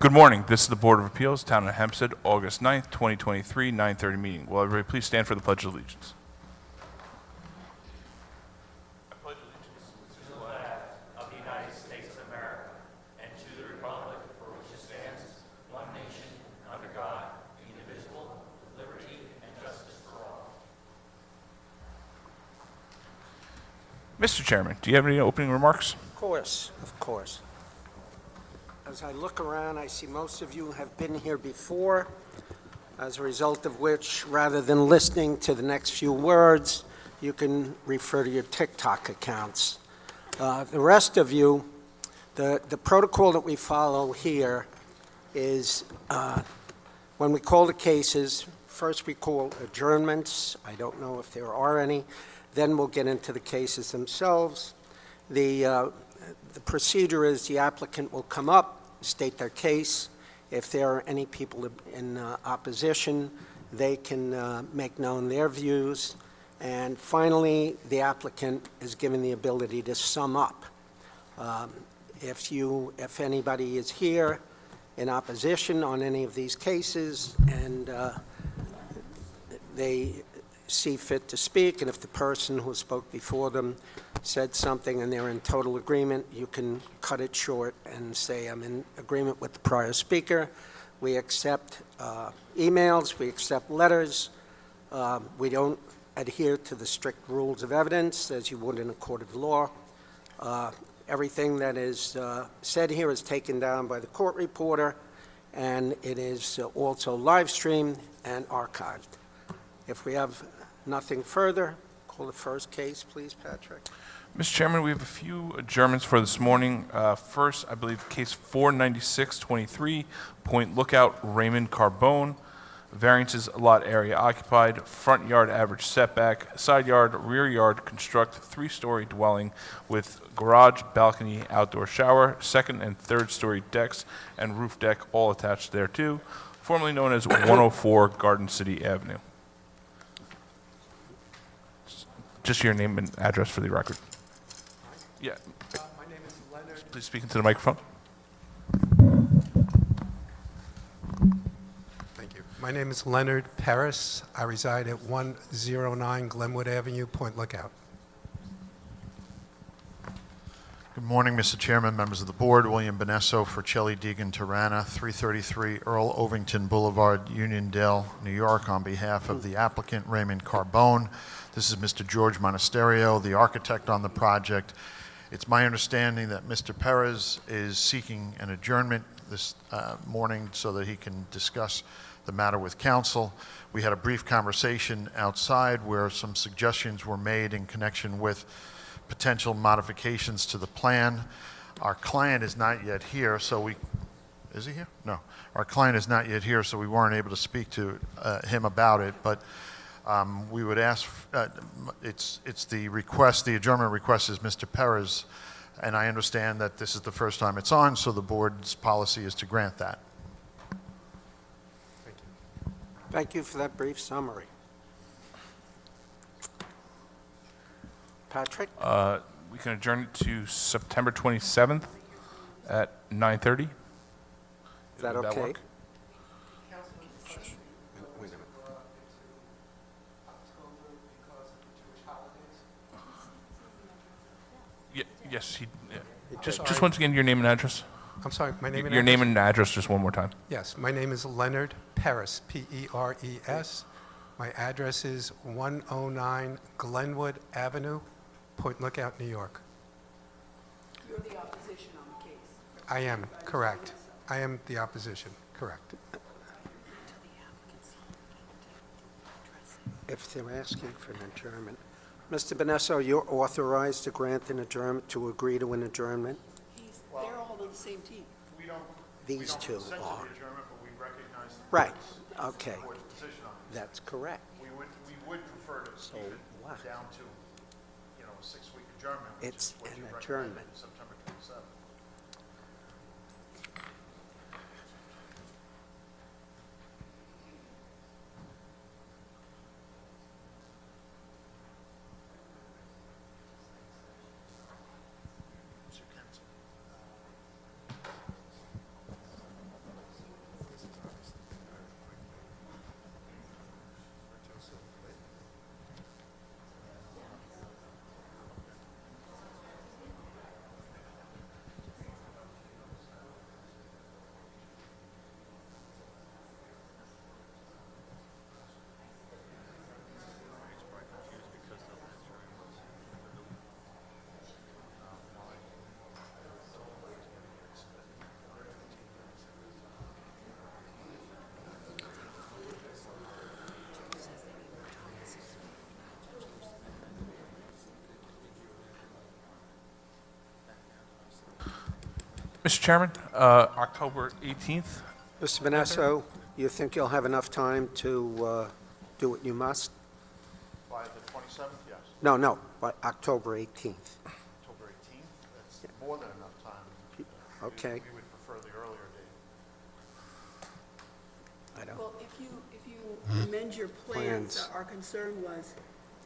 Good morning. This is the Board of Appeals, Town of Hempstead, August 9th, 2023, 9:30 meeting. Will everybody please stand for the Pledge of Allegiance? I pledge allegiance to the flag of the United States of America and to the republic for which it stands, one nation, under God, indivisible, with liberty and justice for all. Mr. Chairman, do you have any opening remarks? Of course, of course. As I look around, I see most of you have been here before, as a result of which, rather than listening to the next few words, you can refer to your TikTok accounts. The rest of you, the protocol that we follow here is when we call the cases, first we call adjournments. I don't know if there are any. Then we'll get into the cases themselves. The procedure is the applicant will come up, state their case. If there are any people in opposition, they can make known their views. And finally, the applicant is given the ability to sum up. If anybody is here in opposition on any of these cases and they see fit to speak, and if the person who spoke before them said something and they're in total agreement, you can cut it short and say, I'm in agreement with the prior speaker. We accept emails, we accept letters. We don't adhere to the strict rules of evidence as you would in a court of law. Everything that is said here is taken down by the court reporter, and it is also live streamed and archived. If we have nothing further, call the first case, please, Patrick. Mr. Chairman, we have a few adjournments for this morning. First, I believe case 49623, Point Lookout, Raymond Carbone. Variances, lot area occupied, front yard average setback, side yard, rear yard, construct 3-story dwelling with garage, balcony, outdoor shower, second and third story decks, and roof deck all attached thereto, formerly known as 104 Garden City Avenue. Just your name and address for the record. Yeah. My name is Leonard. Please speak into the microphone. Thank you. My name is Leonard Paris. I reside at 109 Glenwood Avenue, Point Lookout. Good morning, Mr. Chairman, members of the board. William Benesso for Chelly Deegan Tirana, 333 Earl Ovington Boulevard, Uniondale, New York, on behalf of the applicant Raymond Carbone. This is Mr. George Monasterio, the architect on the project. It's my understanding that Mr. Perez is seeking an adjournment this morning so that he can discuss the matter with counsel. We had a brief conversation outside where some suggestions were made in connection with potential modifications to the plan. Our client is not yet here, so is he here? No. Our client is not yet here, so we weren't able to speak to him about it, but we would ask, it's the request, the adjournment request is Mr. Perez, and I understand that this is the first time it's on, so the board's policy is to grant that. Thank you. Thank you for that brief summary. Patrick? We can adjourn it to September 27th at 9:30. Is that okay? work? Wait a minute. Yes. Just once again, your name and address. I'm sorry, my name and Your name address? and address just one more time. Yes, my name is Leonard Paris, P-E-R-E-S. My address is 109 Glenwood Avenue, Point Lookout, New York. You're the opposition on the case. I am, correct. I am the opposition, correct. If they're asking for an adjournment. Mr. Benesso, you're authorized to grant an adjournment, to agree to an adjournment? They're all on the same team. These two are. But we recognize Right, okay. board's position on it. That's correct. We would prefer to So keep it what? down to, a 6-week adjournment, which It's is what an you recommended adjournment. September 27th. Mr. Counsel. Mr. Chairman, October 18th. Mr. Vanessa, you think you'll have enough time to do what you must? By the 27th, yes. No, by October 18th. October 18th, that's more than enough time. Okay. We would prefer the earlier date. I don't. Well, if you amend your plans, Plans. our concern was,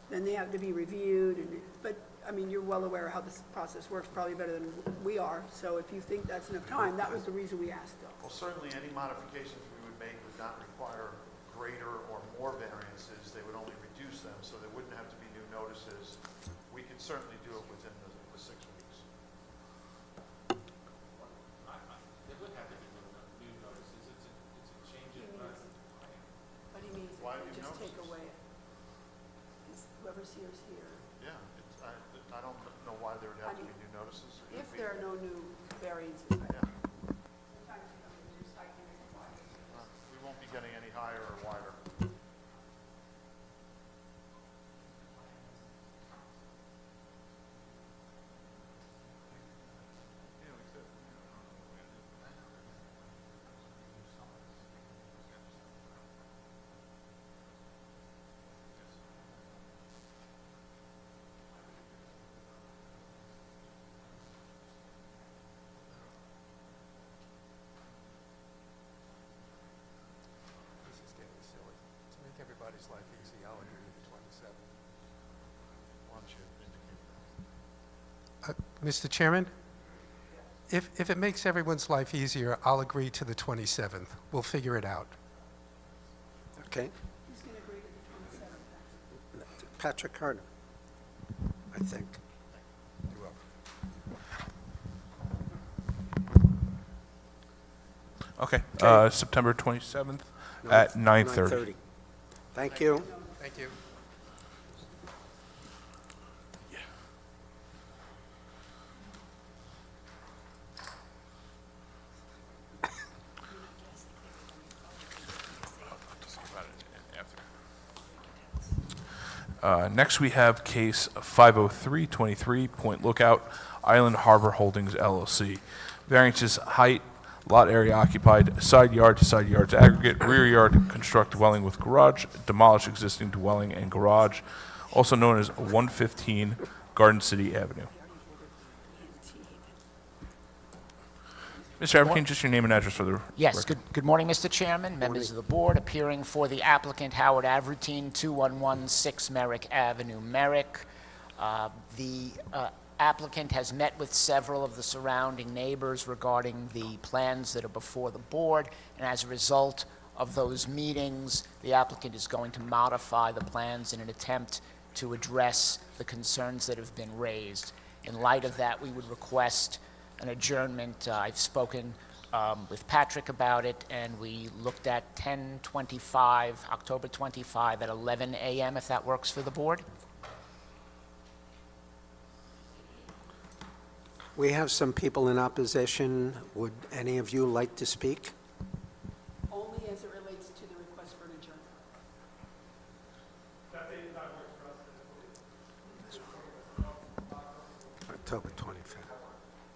then they have to be reviewed, but, I mean, you're well aware how this process works, probably better than we are, so if you think that's enough time, that was the reason we asked, though. Well, certainly any modifications we would make would not require greater or more variances. They would only reduce them, so there wouldn't have to be new notices. We could certainly do it within the 6 weeks. There would have to be new notices, it's a change in, But he means, Why if do you just notices? take away, whoever's here's here. Yeah, I don't know why there would have to be new notices. It would If be- there are no new variances, Yeah, we won't be getting any higher or wider. This is getting silly. To make everybody's life easy, I'll agree with the 27th. Why don't you indicate that? Mr. Chairman, if it makes everyone's life easier, I'll agree to the 27th. We'll figure it out. Okay. he's going to agree to the 27th. Patrick Carter, I think. Okay, Okay. September 27th at 9:30. Thank you. Thank you. Next, we have case 50323, Point Lookout, Island Harbor Holdings LLC. Variances, height, lot area occupied, side yard to side yards aggregate, rear yard, construct dwelling with garage, demolish existing dwelling and garage, also known as 115 Garden City Avenue. Mr. Applicant, just your name and address for the Yes, record. good morning, Mr. Chairman, members of the board. Appearing for the applicant, Howard Avrutine, 2116 Merrick Avenue, Merrick. The applicant has met with several of the surrounding neighbors regarding the plans that are before the board, and as a result of those meetings, the applicant is going to modify the plans in an attempt to address the concerns that have been raised. In light of that, we would request an adjournment. I've spoken with Patrick about it, and we looked at 10/25, October 25 at 11 a.m., if that works for the board. We have some people in opposition. Would any of you like to speak? Only as it relates to the request for an adjournment. October 25th.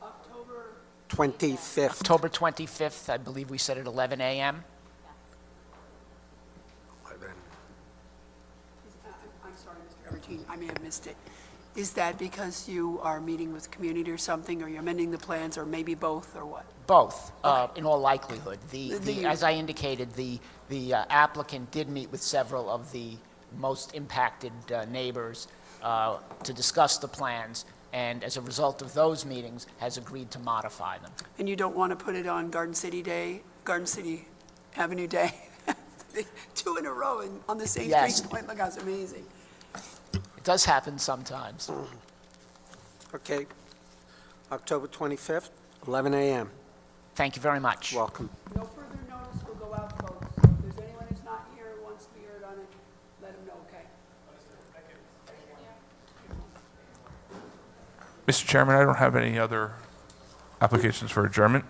October, 25th. October 25th, I believe we said at 11 a.m. I'm sorry, Mr. Evertine, I may have missed it. Is that because you are meeting with the community or something, or you're amending the plans, or maybe both, or what? Both, in all likelihood. The- As I indicated, the applicant did meet with several of the most impacted neighbors to discuss the plans, and as a result of those meetings, has agreed to modify them. And you don't want to put it on Garden City Avenue Day? Two in a row and on the same Yes. street, Point Lookout's amazing. It does happen sometimes. Okay. October 25th, 11 a.m. Thank you very much. Welcome. No further notice will go out, folks. So if there's anyone who's not here who wants to be heard on it, let them know, okay? Mr. Chairman, I don't have any other applications for adjournment.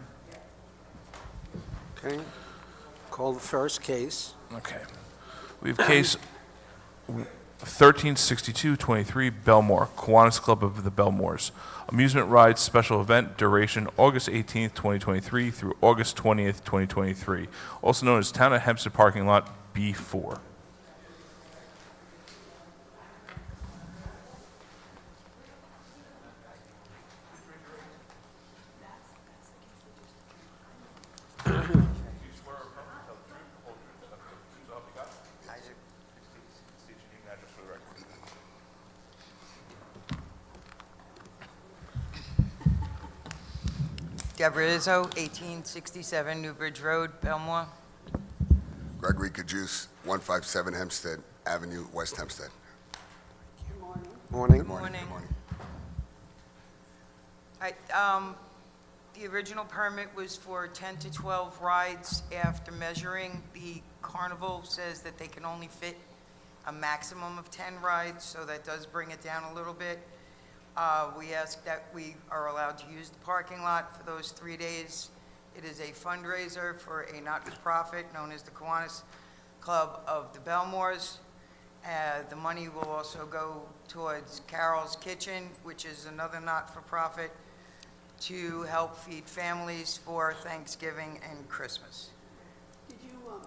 Okay. Call the first case. Okay. We have case 136223 Belmore, Kiwanis Club of the Belmores. Amusement rides special event, duration August 18th, 2023 through August 20th, 2023. Also known as Town of Hempstead Parking Lot B4. Deborah Izzo, 1867 Newbridge Road, Belmore. Gregory Cajuce, 157 Hempstead Avenue, West Hempstead. Morning. Good morning. Good morning. The original permit was for 10 to 12 rides. After measuring, the carnival says that they can only fit a maximum of 10 rides, so that does bring it down a little bit. We ask that we are allowed to use the parking lot for those 3 days. It is a fundraiser for a not-for-profit known as the Kiwanis Club of the Belmores. The money will also go towards Carol's Kitchen, which is another not-for-profit, to help feed families for Thanksgiving and Christmas. Did you,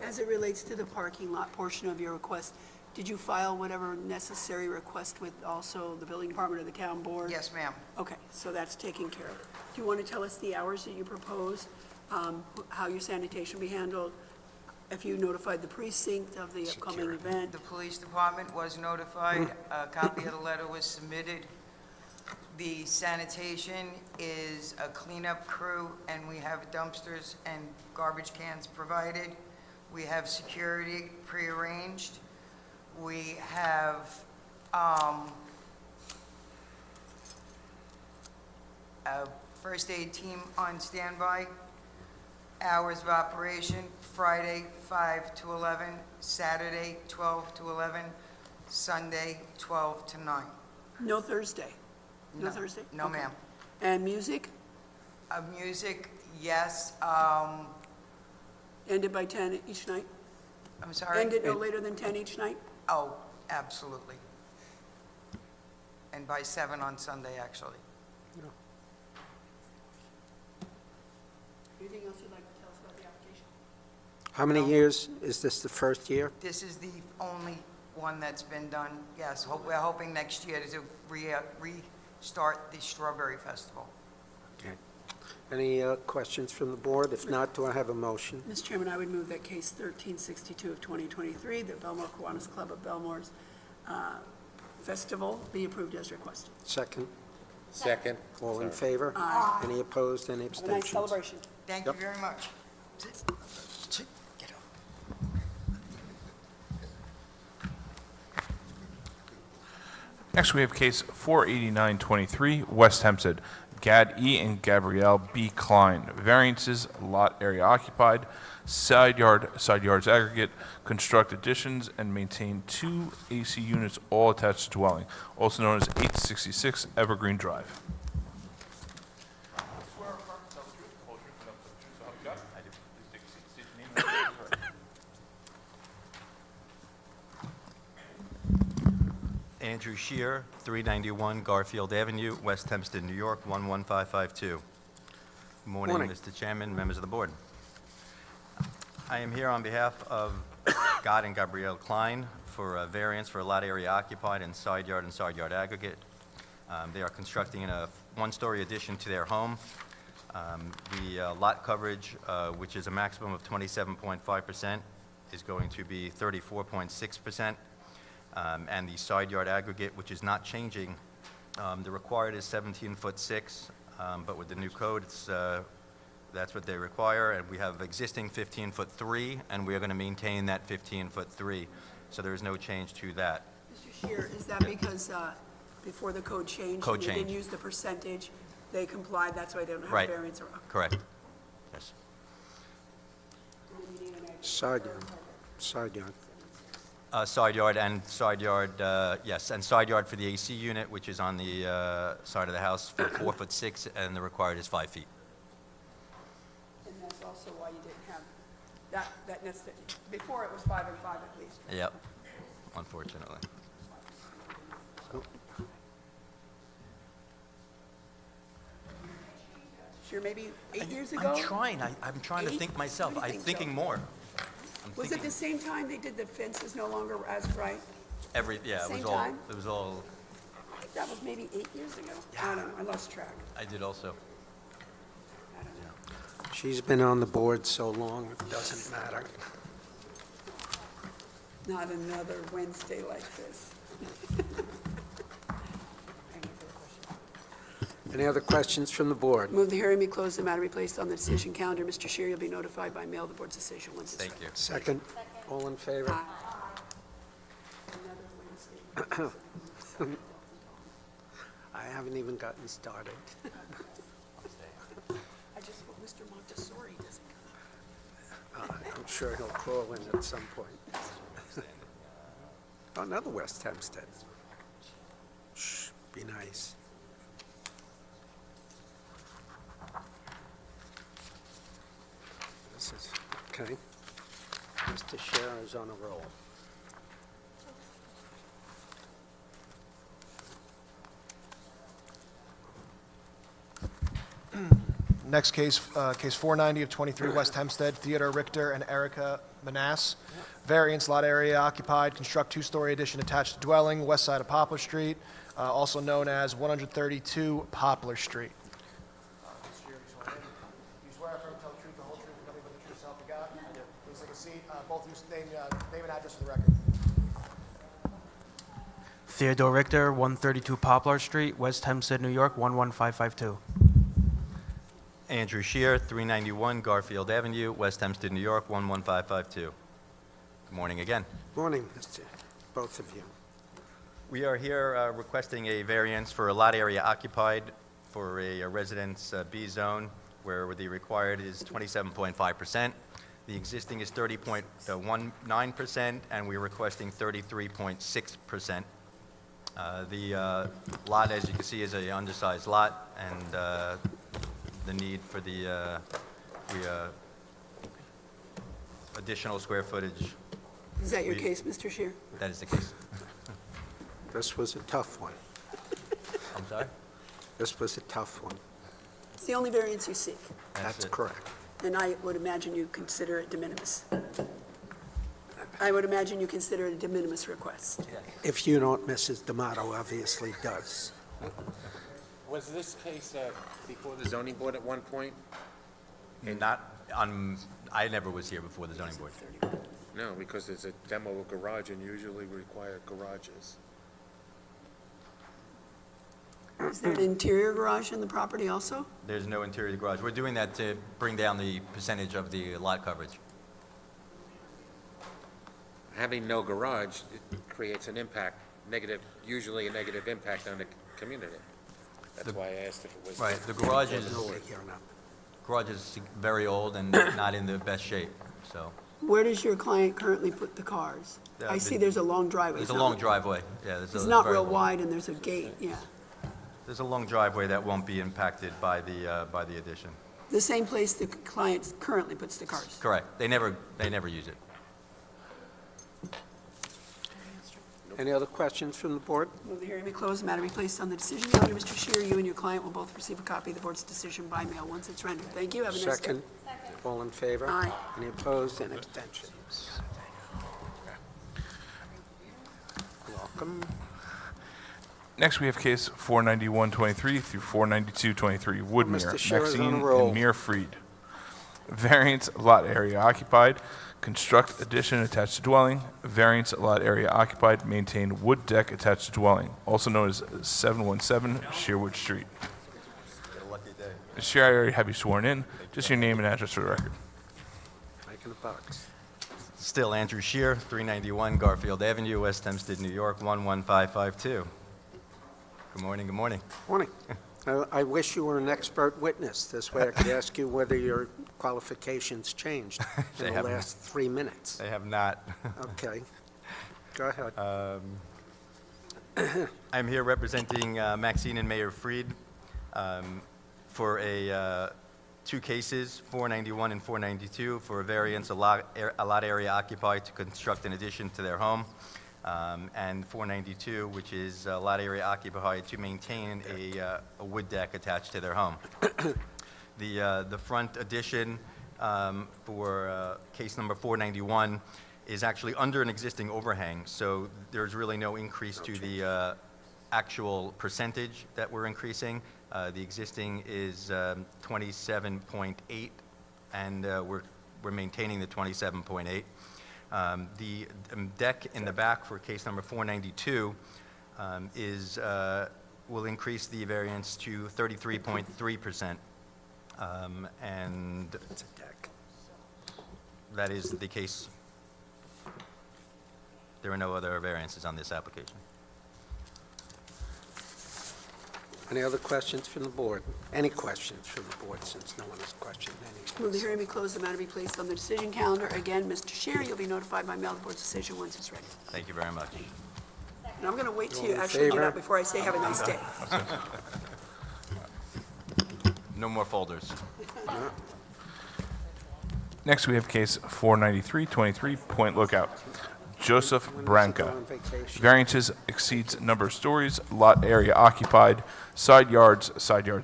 as it relates to the parking lot portion of your request, did you file whatever necessary request with also the building department or the town board? Yes, ma'am. Okay, so that's taken care of. Do you want to tell us the hours that you propose, how your sanitation will be handled, if you notified the precinct of the upcoming event? The police department was notified. A copy of the letter was submitted. The sanitation is a cleanup crew, and we have dumpsters and garbage cans provided. We have security prearranged. We have a first aid team on standby. Hours of operation, Friday 5 to 11, Saturday 12 to 11, Sunday 12 to 9. No Thursday? No Thursday? No, Okay. ma'am. And music, Music, yes. ended by 10 each night? I'm sorry? Ended no later than 10 each night? Oh, absolutely. And by 7 on Sunday, actually. Anything else you'd like to tell us about the application? How many years? Is this the first year? This is the only one that's been done, yes. We're hoping next year to restart the Strawberry Festival. Okay. Any questions from the board? If not, do I have a motion? Mr. Chairman, I would move that case 1362 of 2023, the Belmore Kiwanis Club of Belmore's Festival, be approved as requested. Second? Second. All in favor? Aye. Any opposed, any Have a abstentions? nice celebration. Thank you very much. Get up. Next, we have case 48923, West Hempstead, Gad E. and Gabrielle B. Klein. Variances, lot area occupied, side yards aggregate, construct additions, and maintain 2 AC units, all attached to dwelling, also known as 866 Evergreen Drive. Andrew Shear, 391 Garfield Avenue, West Hempstead, New York, 11552. Morning, Morning. Mr. Chairman, members of the board. I am here on behalf of Gad and Gabrielle Klein for a variance for a lot area occupied and side yard aggregate. They are constructing a one-story addition to their home. The lot coverage, which is a maximum of 27.5%, is going to be 34.6%. And the side yard aggregate, which is not changing, the required is 17'6", but with the new code, it's, that's what they require, and we have existing 15'3", and we are going to maintain that 15'3", so there is no change to that. Mr. Shear, is that because before the code changed? Code They didn't change. use the percentage, they complied, that's why they don't have a Right. variance? Correct. Yes. Side yard. Side yard. Side yard, yes, and side yard for the AC unit, which is on the side of the house for 4'6", and the required is 5 feet. And that's also why you didn't have, that before it was 5 and 5 at least. Yep, unfortunately. Sure, maybe 8 years ago? I'm trying to Eight? think myself. What do you I'm think, thinking Joe? more. I'm Was it thinking the same time they did the fences no longer as bright? yeah, same time? it was all, I think that was maybe 8 years ago. I don't know, I lost track. I did also. I don't know. She's been on the board so long, it doesn't matter. Not another Wednesday like this. Any other questions from the board? Move the hearing be closed, the matter be placed on the decision calendar. Mr. Shear, you'll be notified by mail of the board's decision once it's ready. Thank you. Second? All in favor? Another Wednesday. I haven't even gotten started. I just hope Mr. Montessori doesn't come. I'm sure he'll crawl in at some point. Oh, another West Hempstead. Shh, be nice. This is, okay. Mr. Scherer is on a roll. Next case, case 490 of 23 West Hempstead, Theodore Richter and Erica Manass. Variance, lot area occupied, construct two-story addition attached dwelling, west side of Poplar Street, also known as 132 Poplar Street. You swear affirm to tell the truth, the whole truth, and nothing but the truth, so help you God? I do. Please take a seat. Both of you name and address for the record. Theodore Richter, 132 Poplar Street, West Hempstead, New York, 11552. Andrew Shear, 391 Garfield Avenue, West Hempstead, New York, 11552. Good morning again. Morning, both of you. We are here requesting a variance for a lot area occupied for a residence B zone where the required is 27.5%. The existing is 30.19%, and we're requesting 33.6%. The lot, as you can see, is an undersized lot, and the need for the additional square footage, Is that your case, Mr. Shear? that is the case. This was a tough one. I'm sorry? This was a tough one. It's the only variance you seek, That's it. correct. and I would imagine you consider it de minimis. I would imagine you consider it a de minimis request. If you don't, Mrs. D'Amato obviously does. Was this case before the zoning board at one point? Not on, I never was here before the zoning board. No, because it's a demo garage and usually require garages. Is there an interior garage in the property also? There's no interior garage. We're doing that to bring down the percentage of the lot coverage. Having no garage, it creates an impact, usually a negative impact on the community. That's why I asked if it was. Right, the garage is, Nobody here now. garage is very old and not in the best shape, so. Where does your client currently put the cars? I see there's a long driveway. There's a It's long not- driveway, yeah. It's not very real long. wide, and there's a gate, yeah. There's a long driveway that won't be impacted by the addition. The same place the client currently puts the cars. Correct. They never use it. Any other questions from the board? Move the hearing be closed, the matter be placed on the decision calendar. Mr. Shear, you and your client will both receive a copy of the board's decision by mail once it's rendered. Thank you, have a nice day. Second? All in favor? Aye. Any opposed? Any abstentions? Welcome. Next, we have case 49123 through 49223 Woodmere, Mr. Scherer's on a Maxine, roll. and Mere Freed. Variance, lot area occupied, construct addition attached to dwelling. Variance, lot area occupied, maintain wood deck attached to dwelling, also known as 717 Sherwood Street. Mr. Chair, I already have you sworn in. Just your name and address for the record. Making a bucks. Still Andrew Shear, 391 Garfield Avenue, West Hempstead, New York, 11552. Good morning, good morning. Morning. I wish you were an expert witness. This way I could ask you whether your qualifications changed They in the haven't. last 3 minutes. They have not. Okay. Go ahead. I'm here representing Maxine and Mayor Freed for two cases, 491 and 492, for a variance, a lot area occupied to construct an addition to their home. and 492, which is lot area occupied to maintain a wood deck attached to their home. The front addition for case number 491 is actually under an existing overhang, so there's really no increase to the actual percentage that we're increasing. The existing is 27.8, and we're maintaining the 27.8. The deck in the back for case number 492 will increase the variance to 33.3%. And It's a deck. that is the case. There are no other variances on this application. Any other questions from the board? Any questions from the board, since no one has questioned any? Move the hearing be closed, the matter be placed on the decision calendar. Again, Mr. Sherry, you'll be notified by mail of the board's decision once it's ready. Thank you very much. And I'm going to wait till you All in actually get favor? up before I say have a nice day. No more folders. Next, we have case 49323, Point Lookout. Joseph Branca. On vacation. Variances exceeds number of stories, lot area occupied, side yards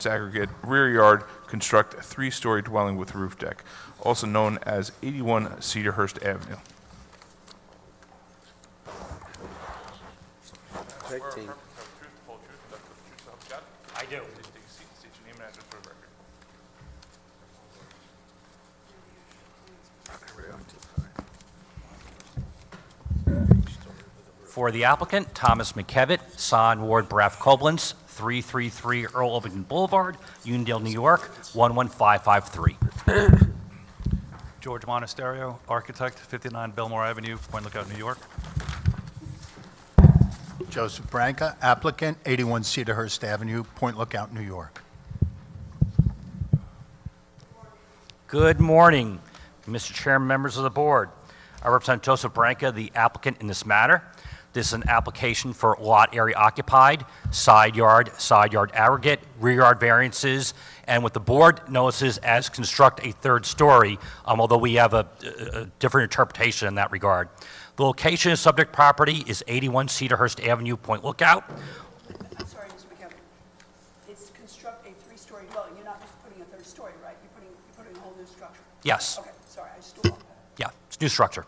aggregate, rear yard, construct a 3-story dwelling with roof deck, also known as 81 Cedarhurst Avenue. 13. I do. State your name and address for the record. For the applicant, Thomas McKevitt, Son Ward Braff Koblenz, 333 Earl Ovington Boulevard, Uniondale, New York, 11553. George Monasterio, architect, 59 Belmore Avenue, Point Lookout, New York. Joseph Branca, applicant, 81 Cedarhurst Avenue, Point Lookout, New York. Good morning, Mr. Chairman, members of the board. I represent Joseph Branca, the applicant in this matter. This is an application for lot area occupied, side yard aggregate, rear yard variances, and what the board notices as construct a 3rd story, although we have a different interpretation in that regard. The location of subject property is 81 Cedarhurst Avenue, Point Lookout. I'm sorry, Mr. McKevitt. It's to construct a 3-story dwelling. You're not just putting a 3rd story, right? You're putting a whole new structure. Yes. Okay, sorry, I just don't know. Yeah, it's a new structure.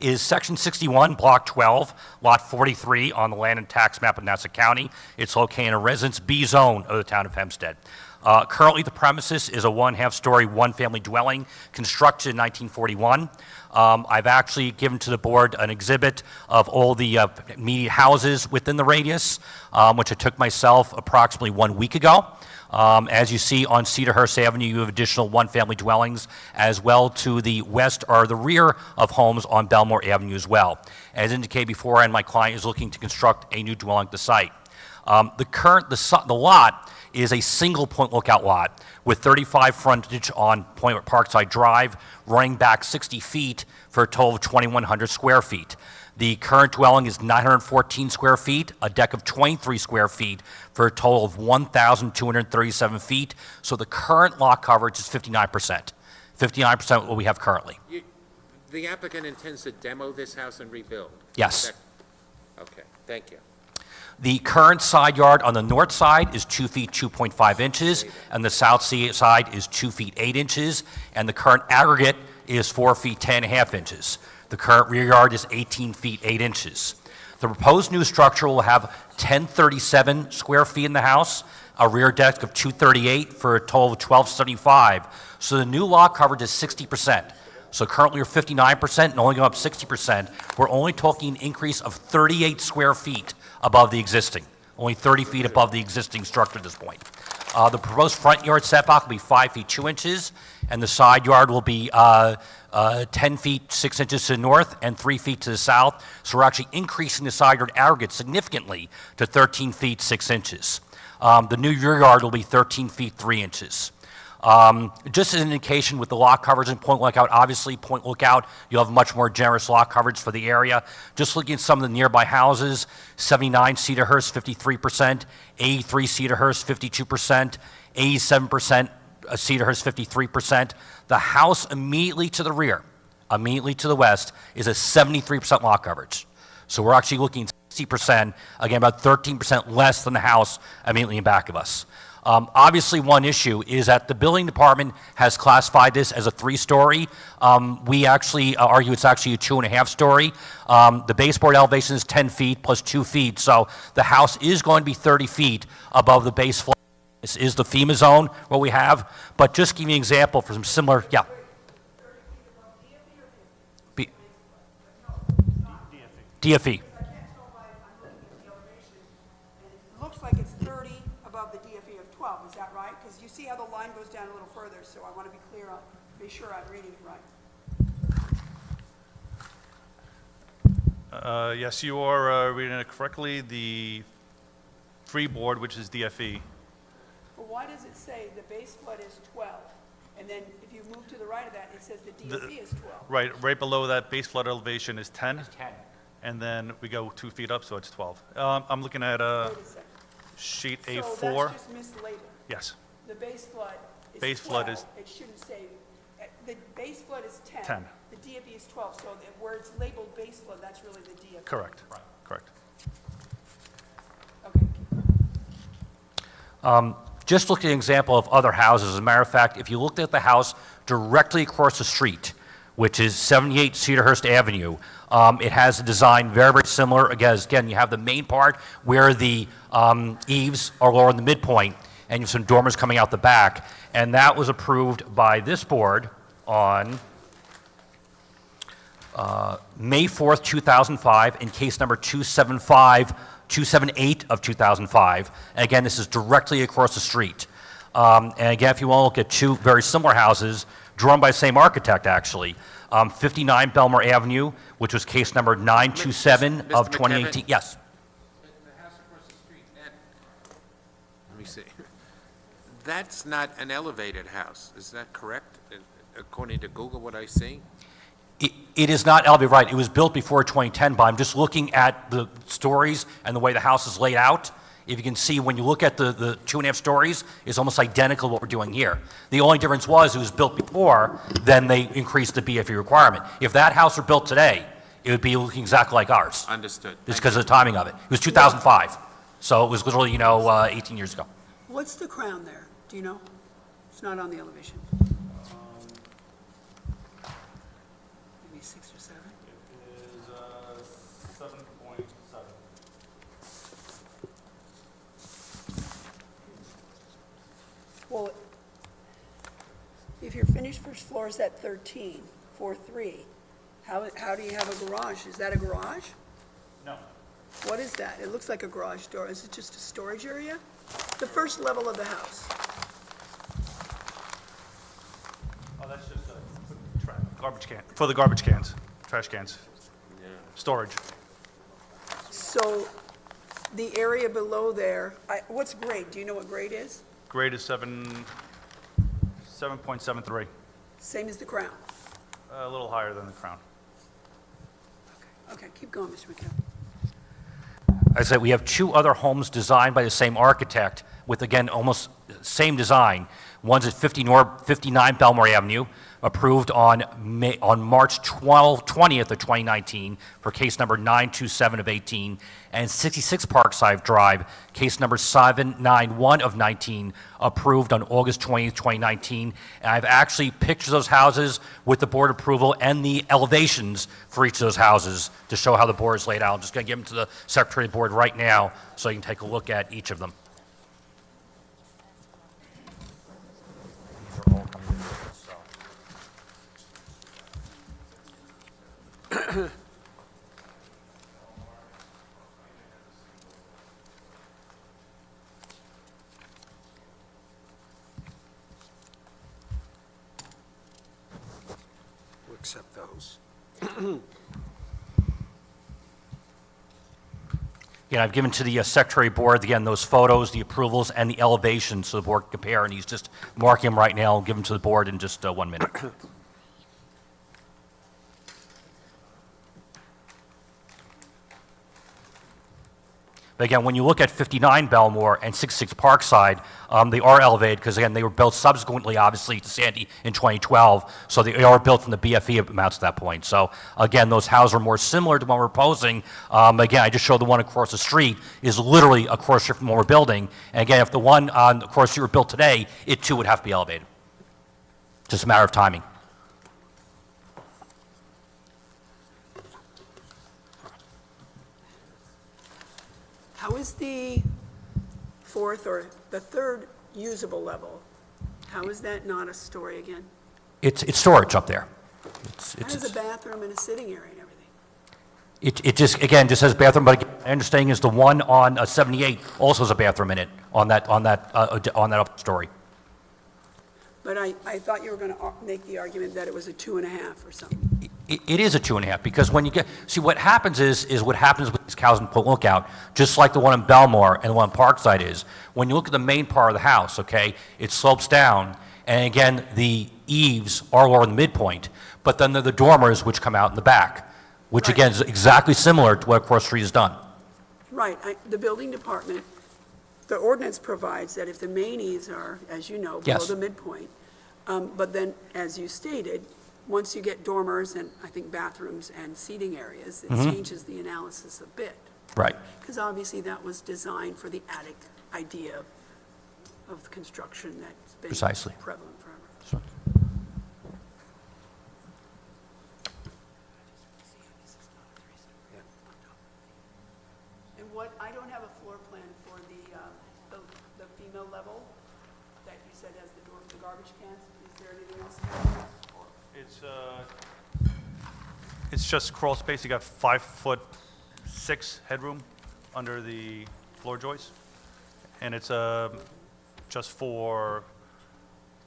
Is Section 61, Block 12, Lot 43 on the land and tax map of Nassau County. It's located in a Residence B zone of the town of Hempstead. Currently, the premises is a 1.5-story, 1-family dwelling constructed in 1941. I've actually given to the board an exhibit of all the immediate houses within the radius, which I took myself approximately 1 week ago. As you see on Cedarhurst Avenue, you have additional 1-family dwellings, as well to the west or the rear of homes on Belmore Avenue as well. As indicated beforehand, my client is looking to construct a new dwelling at the site. The lot is a single Point Lookout lot with 35 frontage on Parkside Drive, running back 60 feet for a total of 2,100 square feet. The current dwelling is 914 square feet, a deck of 23 square feet for a total of 1,237 feet. So the current lot coverage is 59%. 59% what we have currently. The applicant intends to demo this house and rebuild? Yes. Okay, thank you. The current side yard on the north side is 2 feet 2.5 inches, and the south side is 2 feet 8 inches, and the current aggregate is 4 feet 10.5 inches. The current rear yard is 18 feet 8 inches. The proposed new structure will have 1,037 square feet in the house, a rear deck of 238 for a total of 1,275. So the new lot coverage is 60%. So currently we're 59% and only going up 60%. We're only talking an increase of 38 square feet above the existing, only 30 feet above the existing structure at this point. The proposed front yard setback will be 5 feet 2 inches, and the side yard will be 10 feet 6 inches to the north and 3 feet to the south. So we're actually increasing the side yard aggregate significantly to 13 feet 6 inches. The new rear yard will be 13 feet 3 inches. Just as an indication with the lot coverage in Point Lookout, obviously Point Lookout, you'll have much more generous lot coverage for the area. Just looking at some of the nearby houses, 79 Cedarhurst, 53%, 83 Cedarhurst, 52%, 87% Cedarhurst, 53%. The house immediately to the rear immediately to the west is a 73% lot coverage. So we're actually looking at 60%, again, about 13% less than the house immediately in back of us. Obviously, one issue is that the building department has classified this as a 3-story. We actually argue it's actually a 2.5-story. The baseboard elevation is 10 feet plus 2 feet, so the house is going to be 30 feet above the base floor. This is the FEMA zone, what we have. But just give you an example for some similar, yeah. DFE. Looks like it's 30 above the DFE of 12, is that right? Because you see how the line goes down a little further, so I want to be clear on, be sure I'm reading it right. Yes, you are reading it correctly. The freeboard, which is DFE, But why does it say the base flood is 12? And then if you move to the right of that, it says the DFE is 12. right below that base flood elevation is 10, 10. and then we go 2 feet up, so it's 12. I'm looking at Wait a second. sheet So A4. that's just mislabeled. Yes, The base flood is 12. Base flood is- It shouldn't say, the base flood is 10. 10. The DFE is 12, so where it's labeled base flood, that's really the DFE. correct. Correct. Okay. Just look at an example of other houses. As a matter of fact, if you looked at the house directly across the street, which is 78 Cedarhurst Avenue, it has a design very, very similar. Again, you have the main part where the eaves are lower in the midpoint, and you have some dormers coming out the back. And that was approved by this board on May 4th, 2005, in case number 278 of 2005. And again, this is directly across the street. And again, if you want to look at two very similar houses, drawn by the same architect, actually, 59 Belmore Avenue, which was case number 927 Mr. of McKevitt? 2018. Yes. The house across the street, let me see. That's not an elevated house, is that correct? According to Google, what I see? It is not elevated, right. It was built before 2010, but I'm just looking at the stories and the way the house is laid out. If you can see, when you look at the 2.5 stories, it's almost identical to what we're doing here. The only difference was it was built before, then they increased the BFE requirement. If that house were built today, it would be looking exactly like ours. Understood. Just because of the timing of it. It was 2005, so it was literally, 18 years ago. What's the crown there? Do you know? It's not on the elevation. Maybe 6 or 7? It is 7.7. Well, if your finished first floor is at 13, 4.3, how do you have a garage? Is that a garage? No. What is that? It looks like a garage door. Is it just a storage area? The first level of the house. Oh, that's just a garbage can, for the garbage cans, trash cans. Storage. So the area below there, what's grade? Do you know what grade is? Grade is 7.73, Same as the crown. a little higher than the crown. Okay, keep going, Mr. McKeown. I said we have two other homes designed by the same architect with, again, almost same design. One's at 59 Belmore Avenue, approved on March 20th of 2019 for case number 927 of 18, and 66 Parkside Drive, case number 791 of 19, approved on August 20th, 2019. And I've actually pictured those houses with the board approval and the elevations for each of those houses to show how the board is laid out. I'm just going to give them to the Secretary of the Board right now so you can take a look at each of them. We'll accept those. Again, I've given to the Secretary Board, again, those photos, the approvals, and the elevations so the board can compare, and he's just marking them right now. I'll give them to the board in just 1 minute. But again, when you look at 59 Belmore and 66 Parkside, they are elevated because, again, they were built subsequently, obviously, to Sandy in 2012, so they are built from the BFE amounts at that point. So, again, those houses are more similar to what we're proposing. Again, I just showed the one across the street is literally across the street from what we're building. And again, if the one on across the street were built today, it too would have to be elevated. Just a matter of timing. How is the fourth or the third usable level? How is that not a story again? It's storage up there. It has a bathroom and a sitting area and everything. It just, again, just has bathroom, but again, my understanding is the one on 78 also has a bathroom in it on that up story. But I thought you were going to make the argument that it was a 2.5 or something. It is a 2.5 because when you get, see what happens is what happens with these cows in Point Lookout, just like the one in Belmore and the one in Parkside is, when you look at the main part of the house, okay, it slopes down, and again, the eaves are lower in the midpoint, but then there are the dormers which come out in the back, which Right. again is exactly similar to what Cross Street has done. Right, the building department, the ordinance provides that if the main eaves are, as you know, below Yes. the midpoint, but then, as you stated, once you get dormers and I think bathrooms and seating areas, it changes the analysis a bit. Right. Because obviously that was designed for the attic idea of construction that's been Precisely. prevalent forever. So- And what, I don't have a floor plan for the female level that you said has the door for the garbage cans. Is there anything else? It's just crawl space. You got 5'6" headroom under the floor joist. And it's just for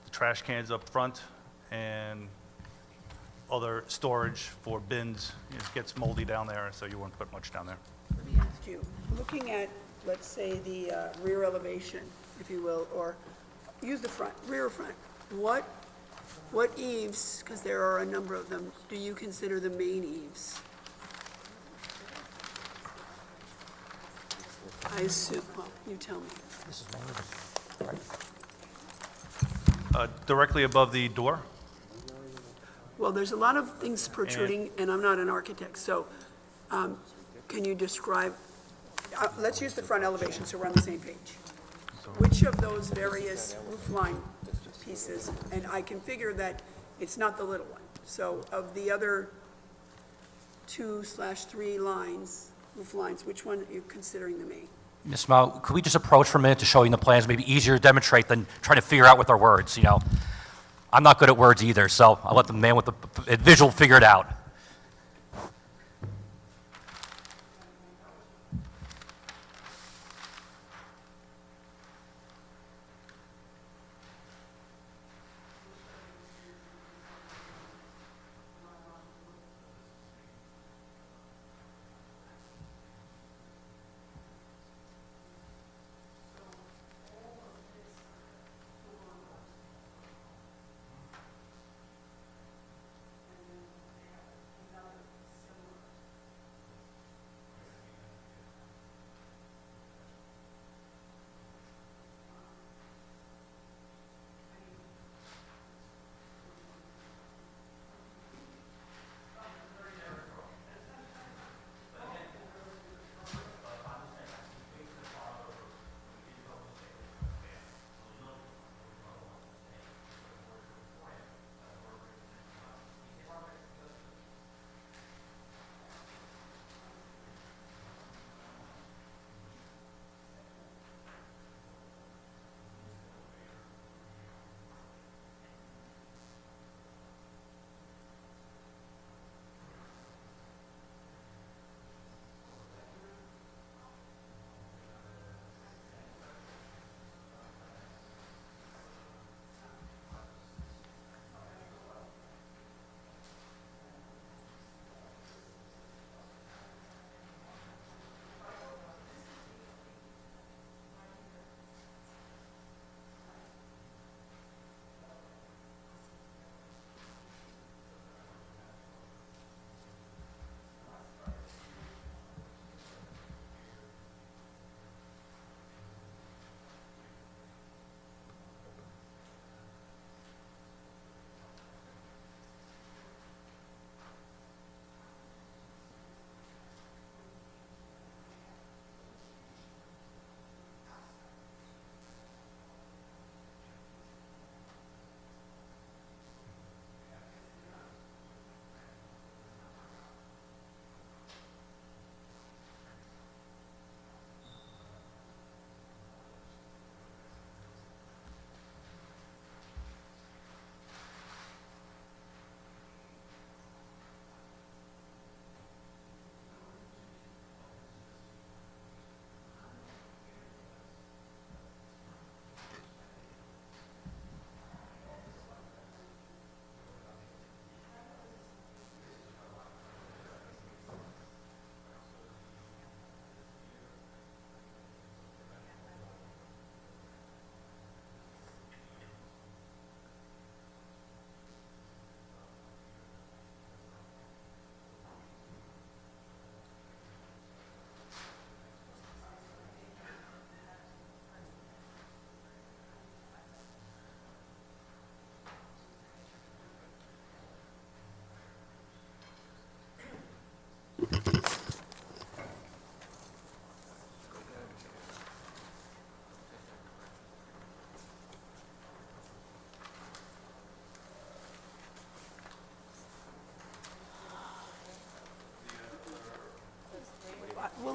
the trash cans up front and other storage for bins. It gets moldy down there, so you won't put much down there. Let me ask you, looking at, let's say, the rear elevation, if you will, or use the front, rear or front, what eaves, because there are a number of them, do you consider the main eaves? I assume, well, you tell me. Directly above the door. Well, there's a lot of things protruding, and I'm not an architect, so can you describe, let's use the front elevation so we're on the same page. Which of those various roofline pieces, and I can figure that it's not the little one, so of the other 2/3 lines, roof lines, which one are you considering the main? Ms. Mo, could we just approach for a minute to show you the plans? Maybe easier to demonstrate than trying to figure out with our words, you know? I'm not good at words either, so I'll let the man with the visual figure it out.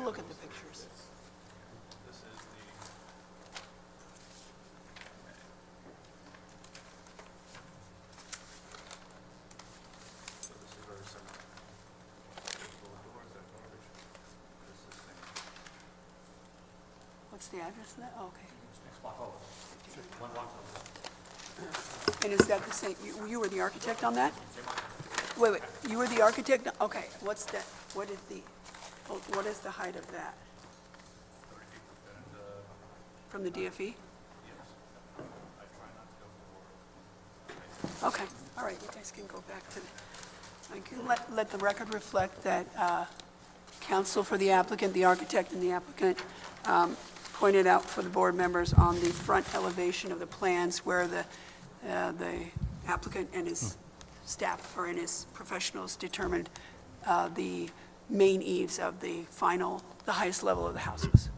look at the pictures. What's the address of that? Okay. And is that the same, you were the architect on that? Wait, you were the architect? Okay, what's that, what is the height of that? From the DFE? Okay, all right, you guys can go back to, I can let the record reflect that counsel for the applicant, the architect and the applicant pointed out for the board members on the front elevation of the plans where the applicant and his staff or and his professionals determined the main eaves of the highest level of the house was.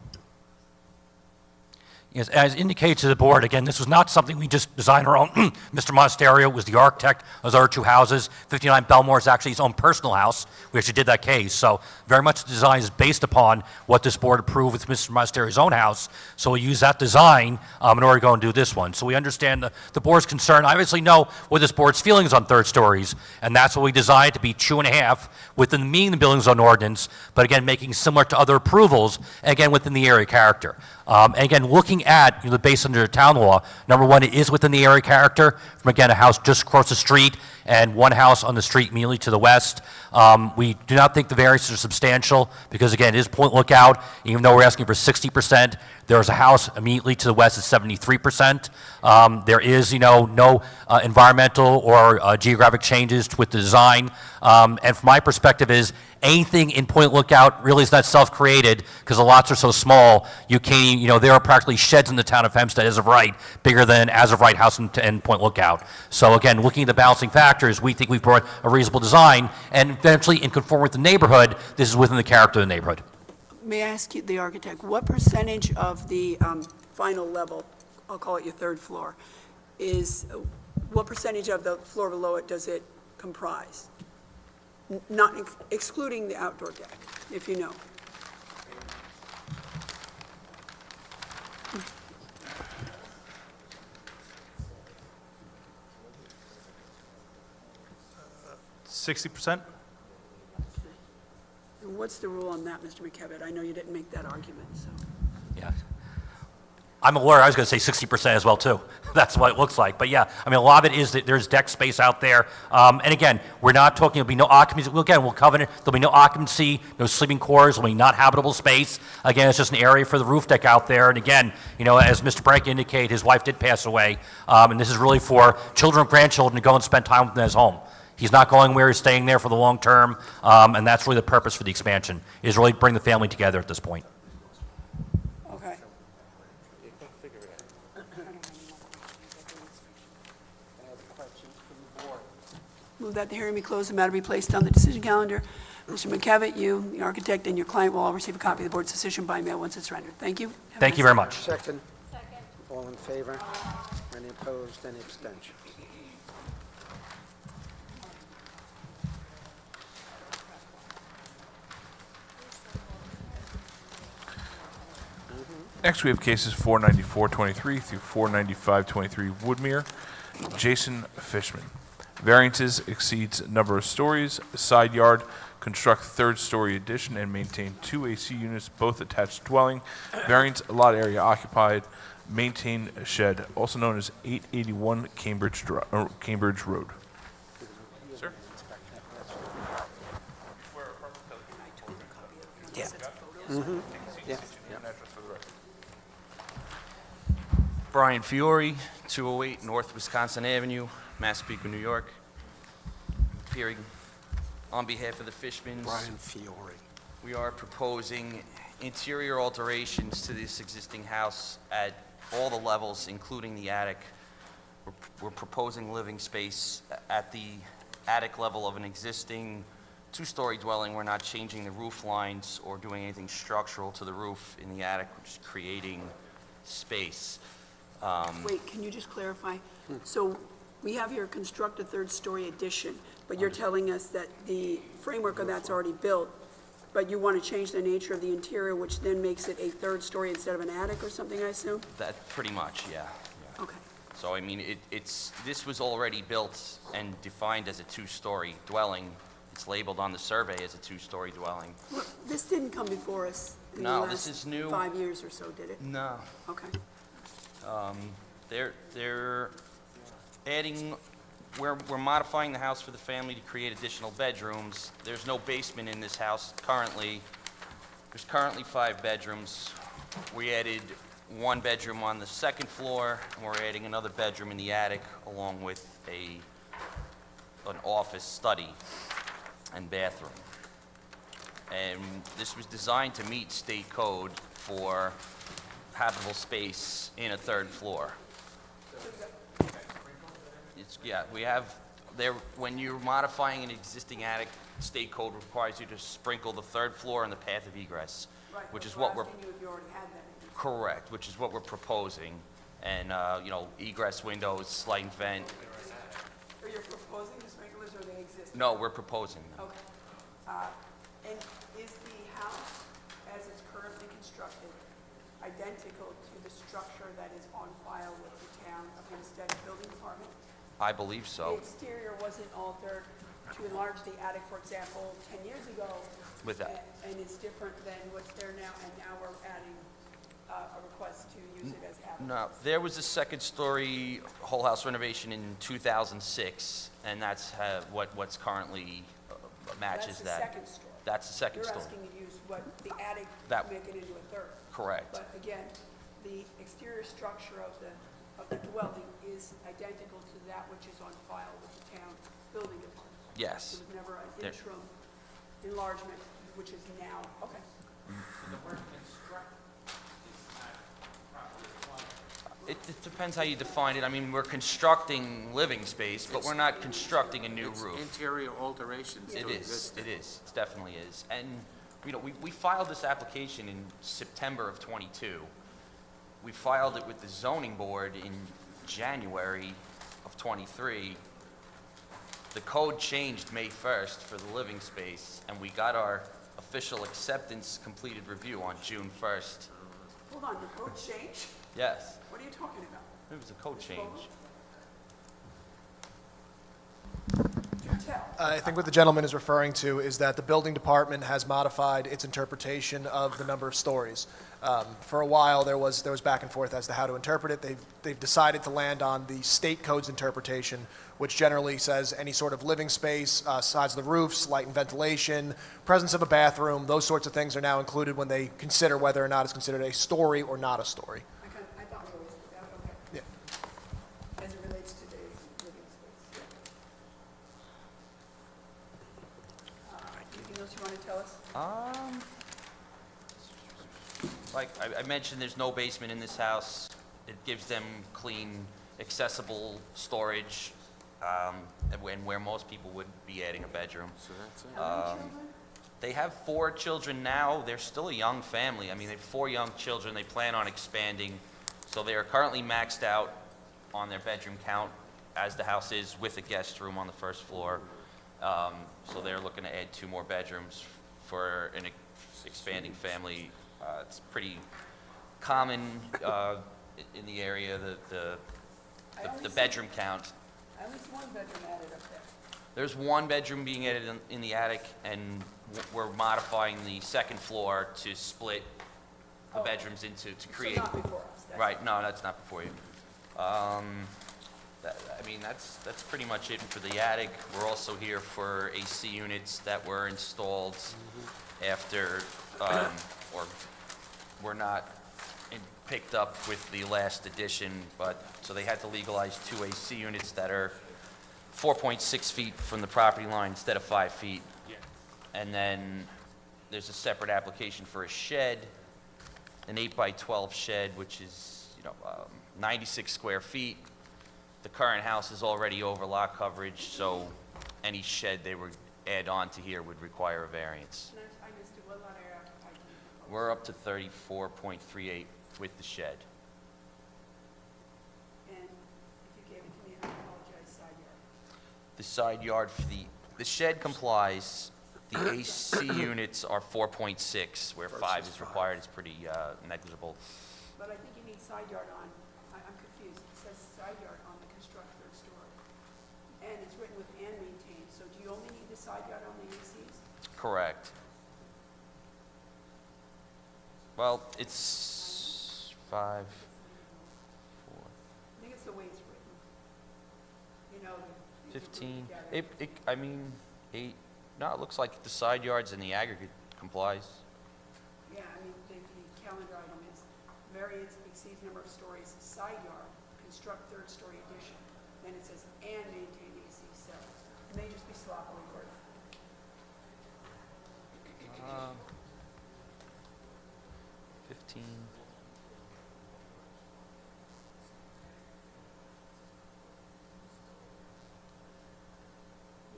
Yes, as indicated to the board, again, this was not something we just designed our own. Mr. Monasterio was the architect of those other two houses. 59 Belmore is actually his own personal house. We actually did that case. So very much the design is based upon what this board approved with Mr. Monasterio's own house. So we use that design in order to go and do this one. So we understand the board's concern. I obviously know what this board's feelings on third stories, and that's what we designed to be 2.5 within meeting the building zone ordinance, but again, making similar to other approvals, again, within the area character. And again, looking at the base under the town law, number one, it is within the area character from, again, a house just across the street and one house on the street immediately to the west. We do not think the variances are substantial because, again, it is Point Lookout. Even though we're asking for 60%, there is a house immediately to the west at 73%. There is, no environmental or geographic changes with the design. And from my perspective is anything in Point Lookout really is not self-created because the lots are so small. You can't, there are practically sheds in the town of Hempstead as of right, bigger than as of right house in Point Lookout. So again, looking at the balancing factors, we think we've brought a reasonable design, and eventually in conformity with the neighborhood, this is within the character of the neighborhood. May I ask you, the architect, what percentage of the final level, I'll call it your third floor, what percentage of the floor below it does it comprise? Not excluding the outdoor deck, if you know. %60%? And what's the rule on that, Mr. McKevitt? I know you didn't make that argument, so. Yeah. I'm a lawyer. I was going to say 60% as well, too. That's what it looks like. But yeah, I mean, a lot of it is that there's deck space out there. And again, we're not talking, there'll be no occupancy. We'll covenant, there'll be no occupancy, no sleeping quarters, there'll be not habitable space. Again, it's just an area for the roof deck out there. And again, as Mr. Brank indicated, his wife did pass away. And this is really for children and grandchildren to go and spend time with his home. He's not going where he's staying there for the long term. And that's really the purpose for the expansion, is really to bring the family together at this point. Okay. Move that the hearing be closed, the matter be placed on the decision calendar. Mr. McKevitt, you, the architect, and your client will all receive a copy of the board's decision by mail once it's rendered. Thank you. Thank you very much. Second. All in favor? Any opposed? Any abstentions? Next, we have cases 49423 through 49523 Woodmere. Jason Fishman. Variances exceeds number of stories, side yard, construct third-story addition, and maintain 2 AC units, both attached dwelling. Variance, lot area occupied, maintain a shed, also known as 881 Cambridge Road. Sir? Yeah. Yeah. Brian Fiore, 208 North Wisconsin Avenue, Massapequa, New York. Appearing on behalf of the Fishmans. Brian Fiore. We are proposing interior alterations to this existing house at all the levels, including the attic. We're proposing living space at the attic level of an existing 2-story dwelling. We're not changing the roof lines or doing anything structural to the roof in the attic. We're just creating space. Wait, can you just clarify? So we have here construct a third-story addition, but you're telling us that the framework of that's already built But you want to change the nature of the interior, which then makes it a third story instead of an attic or something, I assume? That, pretty much, yeah. Okay. So, I mean, this was already built and defined as a two-story dwelling. It's labeled on the survey as a two-story dwelling. Well, this didn't come before us in the No, this last is new. 5 years or so, did it? No. Okay. They're adding, we're modifying the house for the family to create additional bedrooms. There's no basement in this house currently. There's currently 5 bedrooms. We added 1 bedroom on the second floor, and we're adding another bedroom in the attic, along with an office, study, and bathroom. And this was designed to meet state code for habitable space in a third floor. Yeah, we have, when you're modifying an existing attic, state code requires you to sprinkle the third floor and the path of egress, which is what we're... asking you if you already had that. Correct, which is what we're proposing. And, egress windows, light and vent. Are you proposing the sprinklers or they exist? No, we're proposing them. Okay. And is the house, as it's currently constructed, identical to the structure that is on file with the town of Hempstead Building Department? I believe The so. exterior wasn't altered to enlarge the attic, for example, 10 years ago. With that. And it's different than what's there now, and now we're adding a request to use it as habitable. No, there was a second-story whole house renovation in 2006, and that's what's currently matches that. That's the second story. That's the second story. You're asking to use what the attic That- to make it into a third. Correct. But again, the exterior structure of the dwelling is identical to that which is on file with the town building department. Yes. There was never an There- interim enlargement, which is now, okay. It depends how you define it. I mean, we're constructing living space, but we're not constructing a new It's roof. interior alterations It to is, existing. it is, it definitely is. And, we filed this application in September of '22. We filed it with the zoning board in January of '23. The code changed May 1st for the living space, and we got our official acceptance completed review on June 1st. Hold on, the code changed? Yes, What are you talking about? it was a code change. Do tell. I think what the gentleman is referring to is that the building department has modified its interpretation of the number of stories. For a while, there was back and forth as to how to interpret it. They've decided to land on the state code's interpretation, which generally says any sort of living space, size of the roofs, light and ventilation, presence of a bathroom, those sorts of things are now included when they consider whether or not it's considered a story or not a story. I thought we always did that, okay. Yeah. As it relates to the living space. Anything else you want to tell us? Like I mentioned, there's no basement in this house. It gives them clean, accessible storage, and where most people would be adding a bedroom. So that's it. How many children? They have 4 children now. They're still a young family. I mean, they have 4 young children. They plan on expanding. So they are currently maxed out on their bedroom count, as the house is, with a guest room on the first floor. So they're looking to add 2 more bedrooms for an expanding family. It's pretty common in the area, the bedroom count. At least one bedroom added up there. There's 1 bedroom being added in the attic, and we're modifying the second floor to split the bedrooms to create... So not before us. Right, no, that's not before you. That's pretty much it for the attic. We're also here for AC units that were installed after, or were not picked up with the last addition, so they had to legalize 2 AC units that are 4.6 feet from the property line instead of 5 feet. And then there's a separate application for a shed, an 8x12 shed, which is, 96 square feet. The current house is already over lot coverage, so any shed they would add on to here would require a variance. I missed it. What lot area occupied? We're up to 34.38 with the shed. And if you gave it to me, I apologize, side yard. The side yard for the shed complies The AC units are 4.6, where 5 is required. It's pretty negligible. But I think you need side yard on, I'm confused. It says side yard on the construct third story. And it's written with and maintain, so do you only need the side yard on the ACs? Correct. Well, it's 5, 4. I think it's the way it's written. You know, the- 15, I mean, 8, no, it looks like the side yards and the aggregate complies. Yeah, I mean, the calendar item is variance exceeds number of stories, side yard, construct third story addition. Then it says, and maintain AC, so it may just be sloppily worded. 15.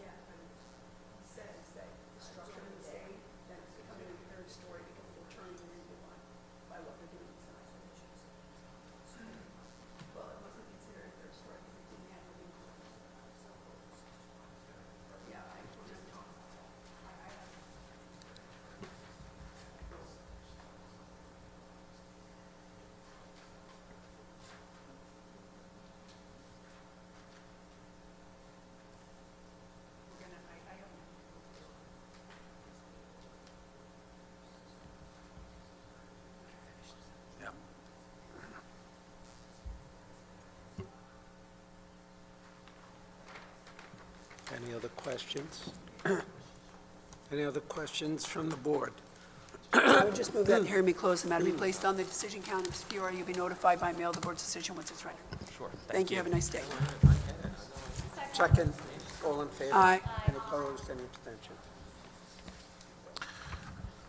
Yeah, but it says that the structure is A, then it's becoming a third story because they're turning it into one by what they're doing inside. Well, it wasn't considered a third story because it didn't have the roof. Yeah, I remember talking. We're gonna, I haven't. Yep. Any other questions? Any other questions from the board? I would just move that hearing be closed, the matter be placed on the decision calendar. Mr. Fiore, you'll be notified by mail of the board's decision once it's rendered. Sure. Thank you, have a nice day. Second, all in favor? Aye. Any opposed, any abstention?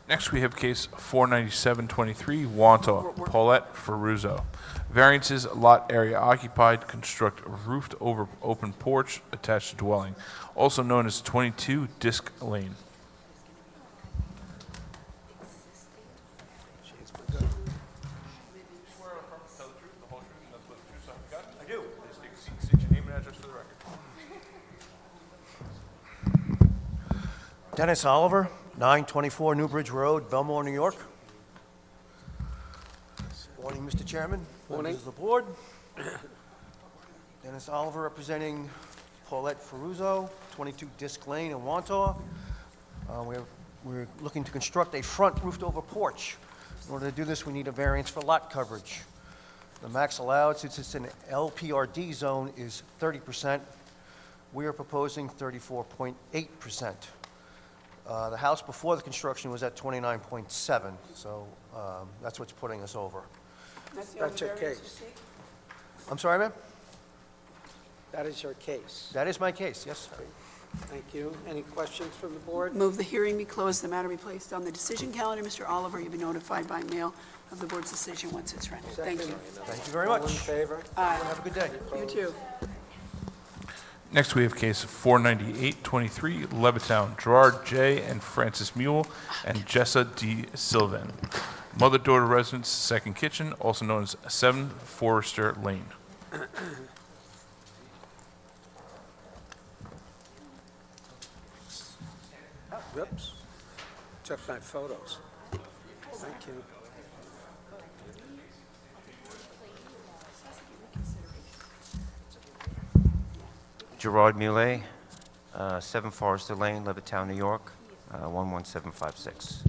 Next, we have case 49723, Wanta, Paulette Ferruzzo. Variances, lot area occupied, construct roofed over open porch attached to dwelling, also known as 22 Disc Lane. I do. State your name and address for the record. Dennis Oliver, 924 Newbridge Road, Belmore, New York. Morning, Mr. Chairman. Morning. Members of the board. Dennis Oliver representing Paulette Ferruzzo, 22 Disc Lane in Wantaw. We're looking to construct a front roofed-over porch. In order to do this, we need a variance for lot coverage. The max allowed, since it's an LPRD zone, is 30%. We are proposing 34.8%. The house before the construction was at 29.7, so that's what's putting us over. That's the only That's your variance you case. seek? I'm sorry, ma'am? That is your case. That is my case, yes, sir. Thank you. Any questions from the board? Move the hearing be closed, the matter be placed on the decision calendar. Mr. Oliver, you'll be notified by mail of the board's decision once it's rendered. Thank you. Thank you very All in much. favor? Aye. Have a good day. You too. Next, we have case 49823, Levittown, Gerard J. and Francis Mule, and Jessa D. Sylvan. Mother-daughter residence, second kitchen, also known as 7 Forester Lane. Whoops. Took my photos. Thank you. Gerard Muley, 7 Forester Lane, Levittown, New York, 11756.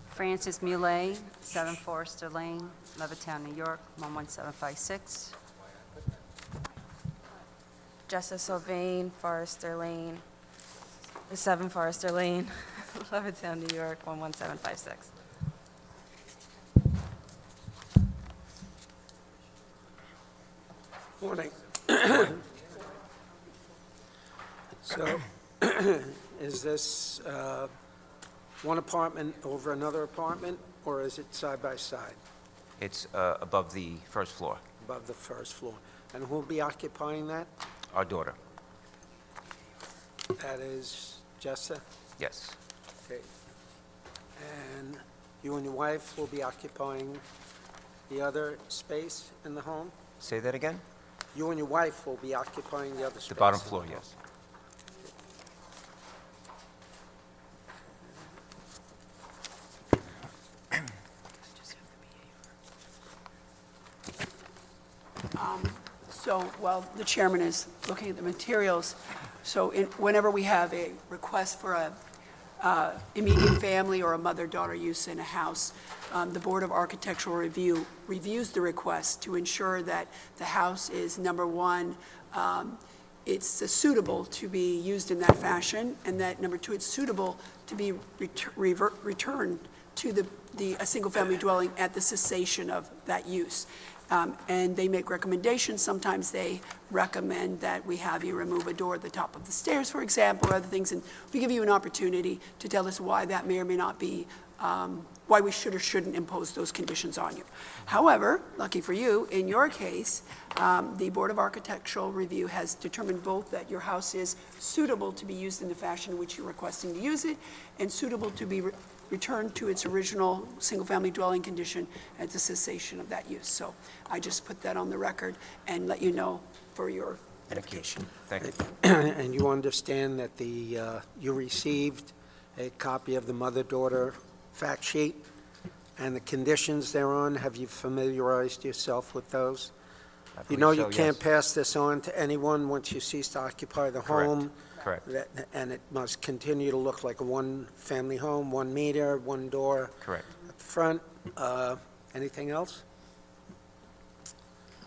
Francis Muley, 7 Forester Lane, Levittown, New York, 11756. Jessa Sylvain, Forester Lane, 7 Forester Lane, Levittown, New York, 11756. Morning. So, is this one apartment over another apartment, or is it side by side, It's above the first floor. above the first floor? And who'll be occupying that? Our daughter, That is Jessa? yes. Okay. And you and your wife will be occupying the other space in the home? Say that again? You and your wife will be occupying the other space? The bottom in floor, home? yes. So while the chairman is looking at the materials, so whenever we have a request for a immediate family or a mother-daughter use in a house, the Board of Architectural Review reviews the request to ensure that the house is, number one, it's suitable to be used in that fashion, and that, number two, it's suitable to be returned to a single-family dwelling at the cessation of that use. And they make recommendations. Sometimes they recommend that we have you remove a door at the top of the stairs, for example, or other things. And we give you an opportunity to tell us why that may or may not be, why we should or shouldn't impose those conditions on you. However, lucky for you, in your case, the Board of Architectural Review has determined both that your house is suitable to be used in the fashion in which you're requesting to use it, and suitable to be returned to its original single-family dwelling condition at the cessation of that use. So I just put that on the record and let you know for your edification. Thank you. And you understand that you received a copy of the mother-daughter fact sheet and the conditions thereon. Have you familiarized yourself with those? You know you can't pass this on to anyone once you cease to occupy the home. Correct. And it must continue to look like a one-family home, 1 meter, one door. Correct. At the front. Anything else?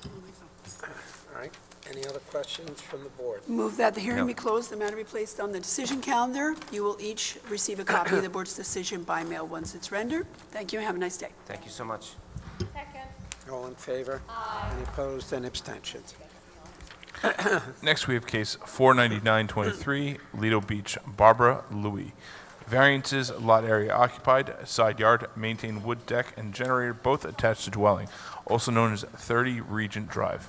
All right. Any other questions from the board? Move that the hearing No. be closed, the matter be placed on the decision calendar. You will each receive a copy of the board's decision by mail once it's rendered. Thank you, and have a nice day. Thank you so much. All in favor? Aye. Any opposed? Any abstentions? Next, we have case 49923, Lido Beach, Barbara Louie. Variances, lot area occupied, side yard, maintained wood deck, and generator both attached to dwelling, also known as 30 Regent Drive.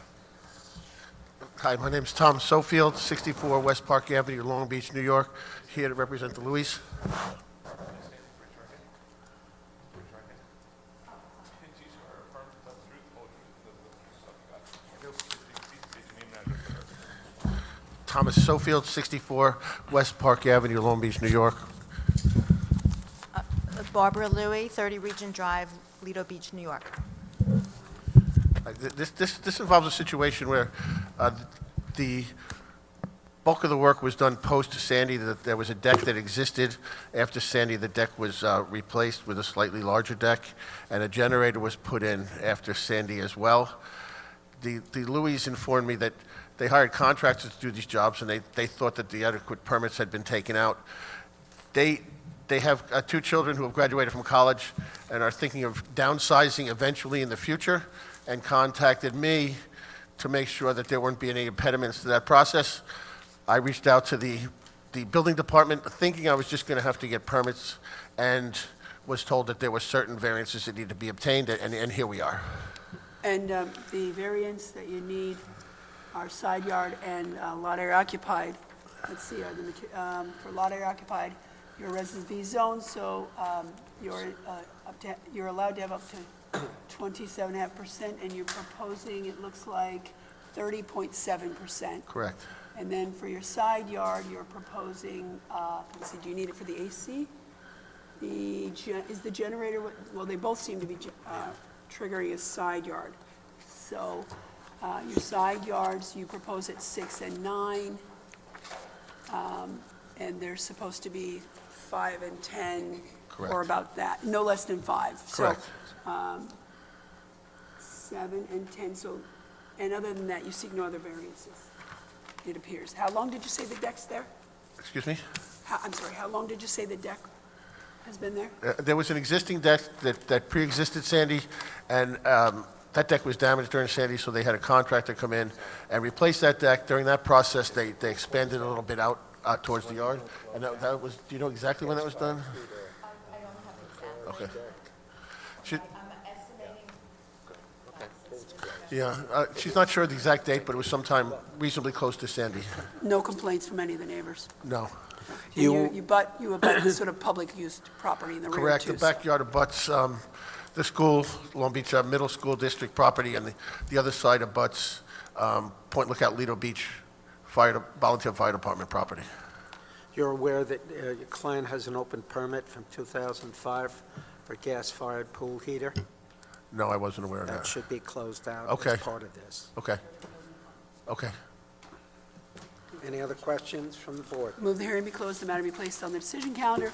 Hi, my name's Tom Sofield, 64 West Park Avenue, Long Beach, New York, here to represent the Louis. Thomas Sofield, 64 West Park Avenue, Long Beach, New York. Barbara Louie, 30 Regent Drive, Lido Beach, New York. This involves a situation where the bulk of the work was done post-Sandy, that there was a deck that existed. After Sandy, the deck was replaced with a slightly larger deck, and a generator was put in after Sandy as well. The Louis informed me that they hired contractors to do these jobs, and they thought that the adequate permits had been taken out. They have 2 children who have graduated from college and are thinking of downsizing eventually in the future, and contacted me to make sure that there wouldn't be any impediments to that process. I reached out to the building department thinking I was just going to have to get permits, and was told that there were certain variances that need to be obtained, and here we are. And the variance that you need are side yard and lot area occupied. Let's see, for lot area occupied, your residence B zone, so you're allowed to have up to 27.5%, and you're proposing, it looks like 30.7%. Correct. And then for your side yard, you're proposing, let's see, do you need it for the AC? Is the generator, well, they both seem to be triggering a side yard. So your side yards, you propose at 6 and 9, and they're supposed to be 5 and 10, Correct. or about that, no less than 5. Correct. So 7 and 10, so, and other than that, you seek no other variances, it appears. How long did you say the deck's there? Excuse me? I'm sorry, how long did you say the deck has been there? There was an existing deck that pre-existed Sandy, and that deck was damaged during Sandy, so they had a contractor come in and replace that deck. During that process, they expanded a little bit out towards the yard, and that was, do you know exactly when that was done? Okay. Yeah, she's not sure of the exact date, but it was sometime reasonably close to Sandy. No complaints from any of the neighbors? No. And you abut sort of public use property in the rear, Correct. too? The backyard abuts the school, Long Beach Middle School District property, and the other side abuts Point Lookout Lido Beach Volunteer Fire Department property. You're aware that your client has an open permit from 2005 for gas-fired pool heater? No, I wasn't aware of that. That should be closed out Okay. as part of this. Okay. Okay. Any other questions from the board? Move the hearing be closed, the matter be placed on the decision calendar.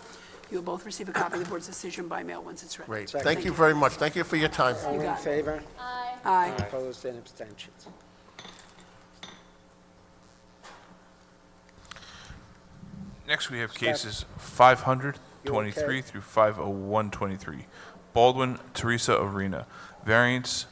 You will both receive a copy of the board's decision by mail once it's ready. Great. Second. Thank you very much. Thank you for your time. All in got it. favor? Aye. Opposed and abstentions. Next, we have Steph. cases 50023 You okay? through 50123. Baldwin, Teresa Arena. Variance,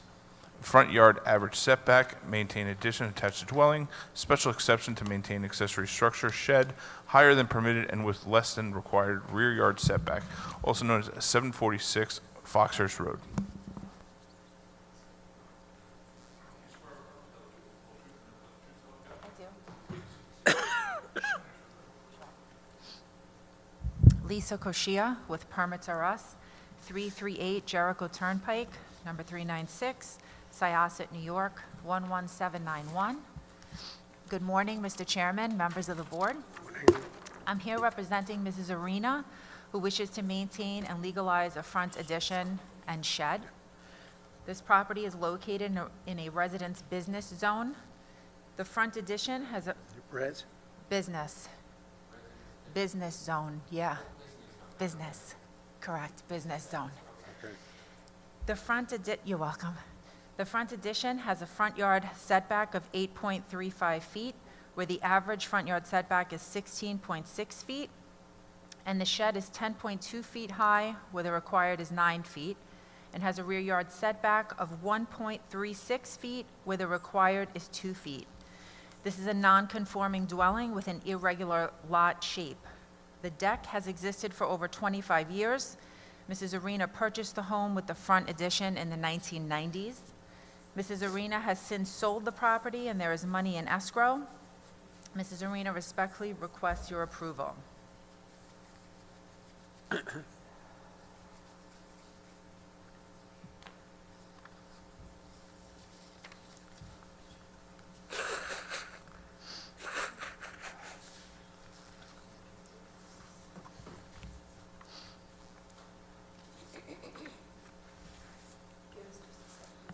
front yard average setback, maintain addition attached to dwelling, special exception to maintain accessory structure, shed, higher than permitted and with less than required rear yard setback, also known as 746 Foxhurst Road. Lisa Koshia with Permits R Us, 338 Jericho Turnpike, number 396, Syosset, New York, 11791. Good morning, Mr. Chairman, members of the board. I'm here representing Mrs. Arena, who wishes to maintain and legalize a front addition and shed. This property is located in a residence business zone. The front addition has a Rez? business zone, yeah. Business, correct, business zone. Okay. The front you're welcome. The front addition has a front yard setback of 8.35 feet, where the average front yard setback is 16.6 feet, and the shed is 10.2 feet high, where the required is 9 feet, and has a rear yard setback of 1.36 feet, where the required is 2 feet. This is a non-conforming dwelling with an irregular lot shape. The deck has existed for over 25 years. Mrs. Arena purchased the home with the front addition in the 1990s. Mrs. Arena has since sold the property and there is money in escrow. Mrs. Arena respectfully requests your approval.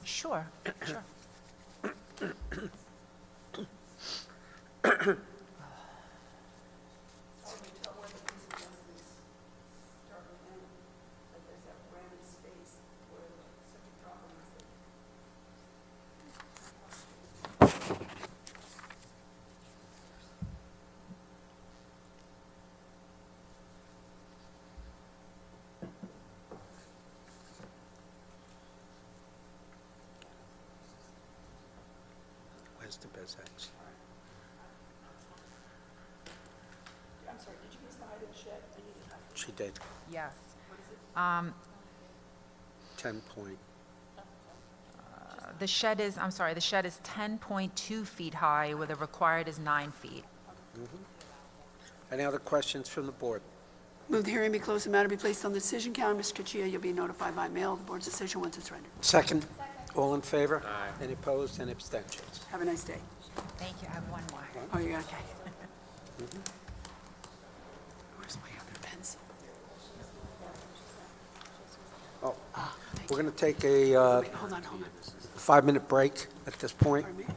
Sure, sure. Where's the business? I'm sorry, did you use the height of the shed? She did. Yes. 10 point. The shed is, I'm sorry, the shed is 10.2 feet high, where the required is 9 feet. Any other questions from the board? Move the hearing be closed, the matter be placed on the decision calendar. Ms. Kochia, you'll be notified by mail of the board's decision once it's rendered. Second. All in favor? Aye. Any opposed and abstentions? Have a nice day. Thank you, I have one more. Oh, you got it. Where's my other pencil? Oh, we're going to take a Wait, hold on. 5-minute break at this point Pardon me?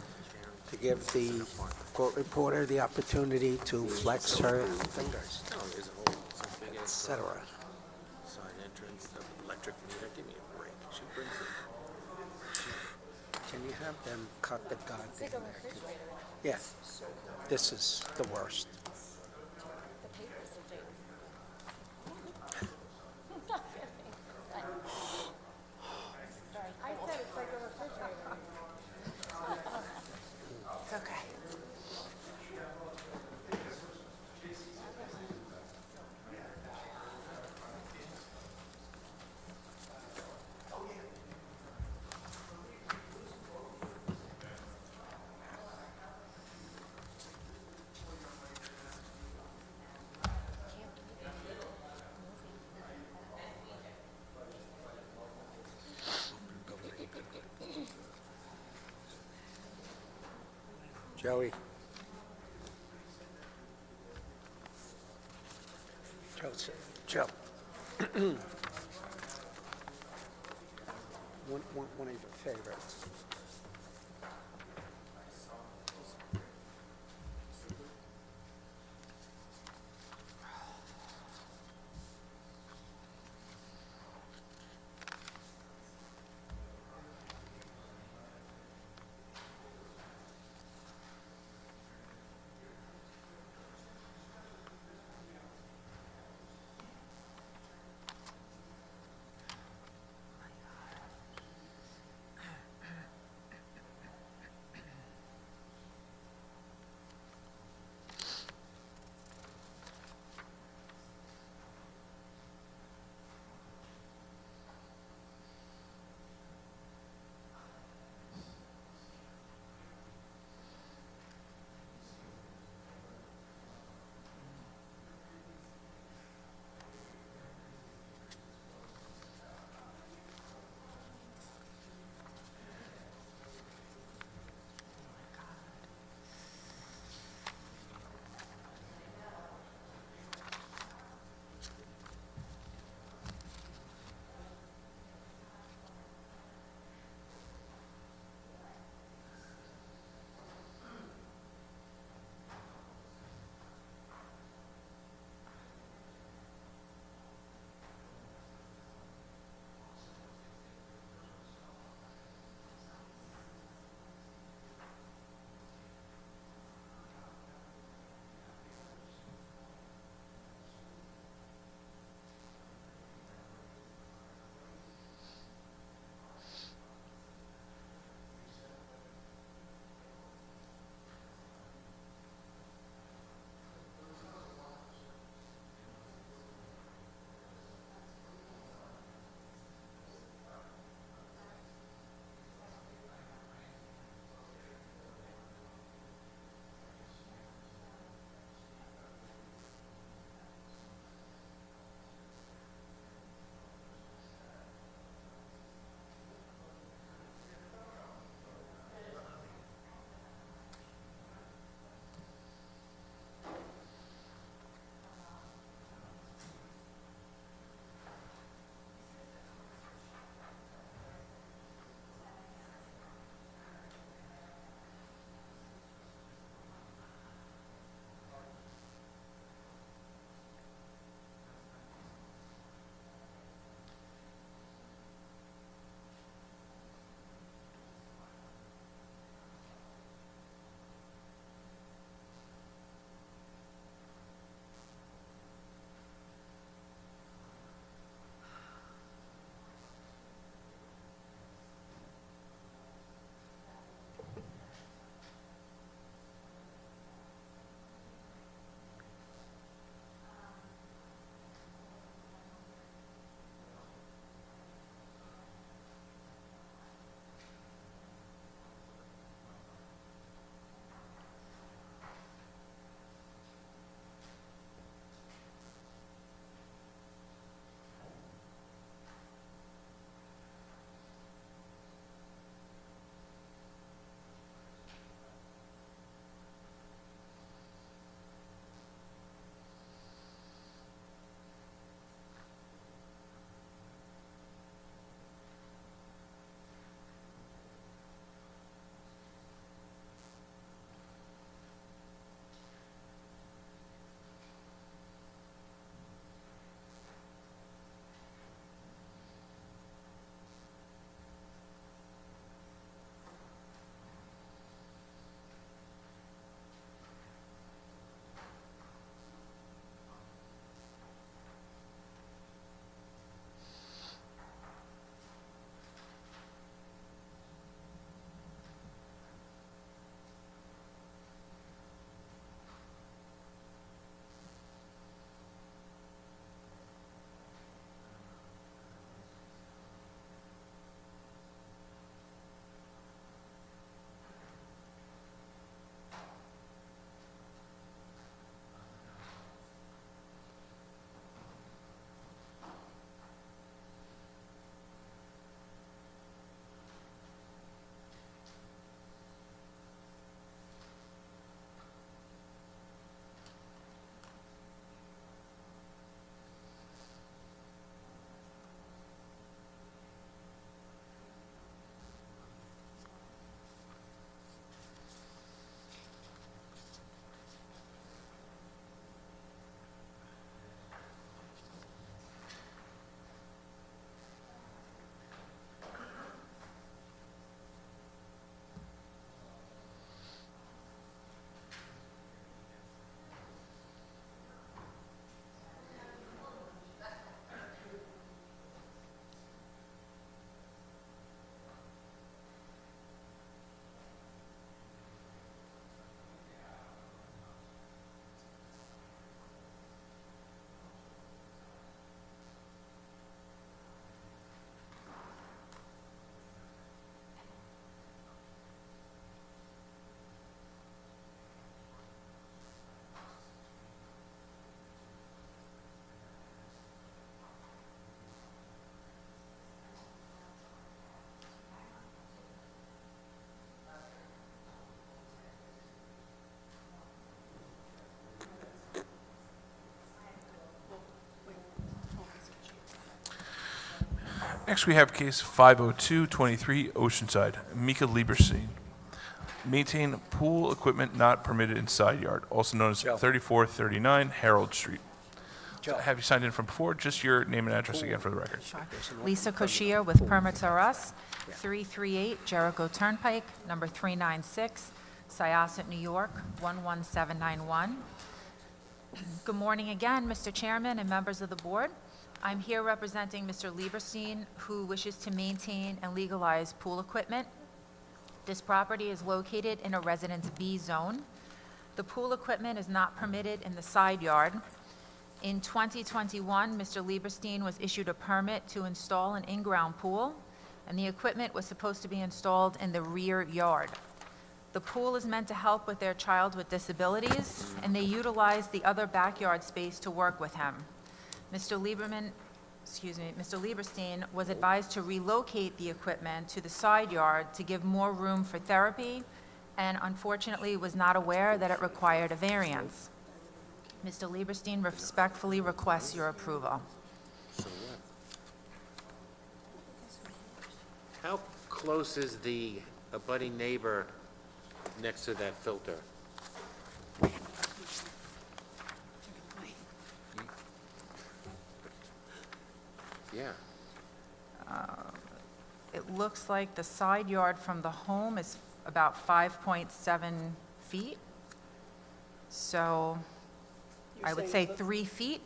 to give the court reporter the opportunity to flex her fingers, et cetera. Side entrance, electric meter, give me a break. She brings it. Can you have them cut the goddamn thing? Yeah, this is the worst. It's okay. Joey. Joe. One of your favorites. Next, we have case 50223 Oceanside, Mika Lieberstein. Maintain pool equipment not permitted in side yard, also known as 3439 Harold Street. Have you signed in from before? Just your name and address again for the record. Lisa Koshia with Permits R Us, 338 Jericho Turnpike, number 396, Syosset, New York, 11791. Good morning again, Mr. Chairman and members of the board. I'm here representing Mr. Lieberstein, who wishes to maintain and legalize pool equipment. This property is located in a Residence B zone. The pool equipment is not permitted in the side yard. In 2021, Mr. Lieberstein was issued a permit to install an in-ground pool, and the equipment was supposed to be installed in the rear yard. The pool is meant to help with their child with disabilities, and they utilize the other backyard space to work with him. Mr. Lieberstein was advised to relocate the equipment to the side yard to give more room for therapy, and unfortunately was not aware that it required a variance. Mr. Lieberstein respectfully requests your approval. How close is the abutting neighbor next to that filter? Yeah. It looks like the side yard from the home is about 5.7 feet. So I would say 3 feet.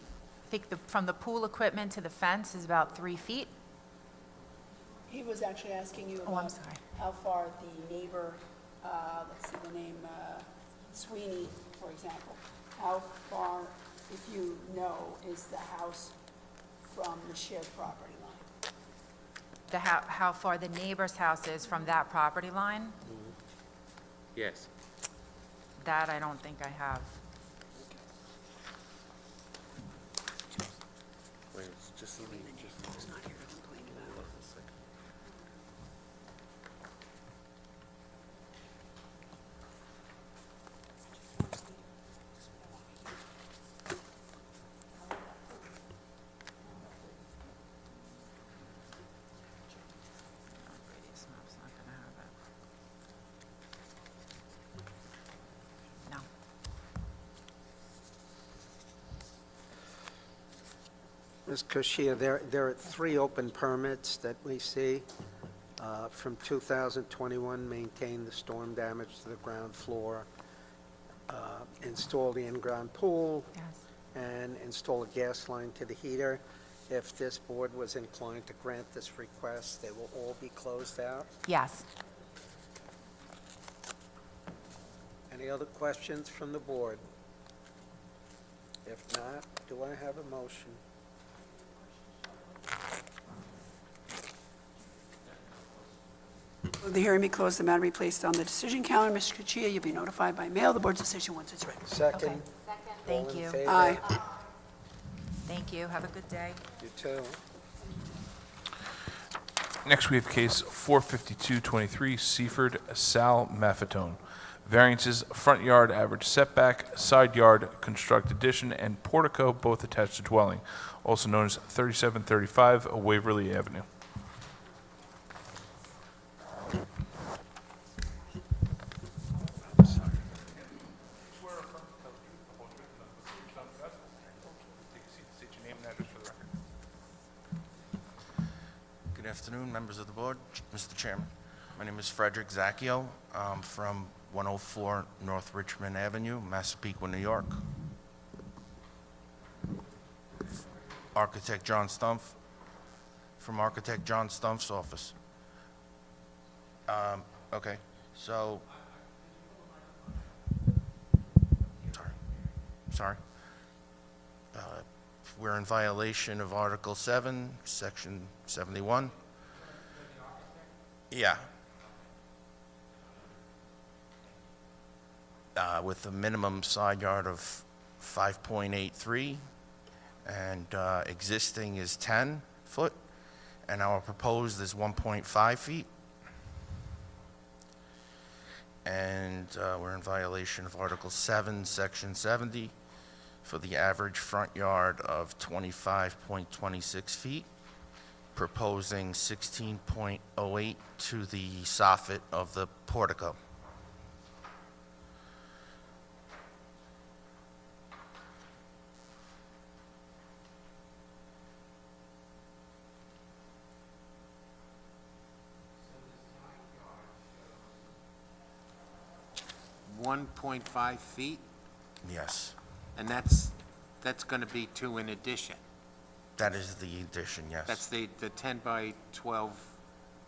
I think from the pool equipment to the fence is about 3 feet. He was actually asking you Oh, I'm about sorry. how far the neighbor, let's see the name, Sweeney, for example, how far, if you know, is the house from the shared property line? How far the neighbor's house is from that property line, Yes. that I don't think I have. Wait, it's just, let me just. He's not here to complain about it. Radius map's not gonna have it. No. Ms. Koshia, there are 3 open permits that we see. From 2021, maintain the storm damage to the ground floor, install the in-ground pool, Yes. and install a gas line to the heater. If this board was inclined to grant this request, they will all be closed out. Yes. Any other questions from the board? If not, do I have a motion? Will the hearing be closed, the matter be placed on the decision calendar? Mr. Kuchia, you'll be notified by mail, the board's decision once it's ready. Second? Thank All in you. favor? Aye. Thank you. Have a good day. You too. Next, we have case 45223 Seaford Sal Maffetone. Variances, front yard average setback, side yard construct addition, and portico, both attached to dwelling, also known as 3735 Waverly Avenue. Good afternoon, members of the board, Mr. Chairman. My name is Frederick Zacchio. I'm from 104 North Richmond Avenue, Massapequa, New York. Architect John Stumpf, from Architect John Stumpf's office. Okay, so, sorry. We're in violation of Article 7, Section 71. Yeah. With a minimum side yard of 5.83, and existing is 10 foot, and our proposed is 1.5 feet. And we're in violation of Article 7, Section 70, for the average front yard of 25.26 feet, proposing 16.08 to the soffit of the portico. One 1.5 feet, Yes, and that's going to be to an addition. that is the addition, yes. That's the 10 by 12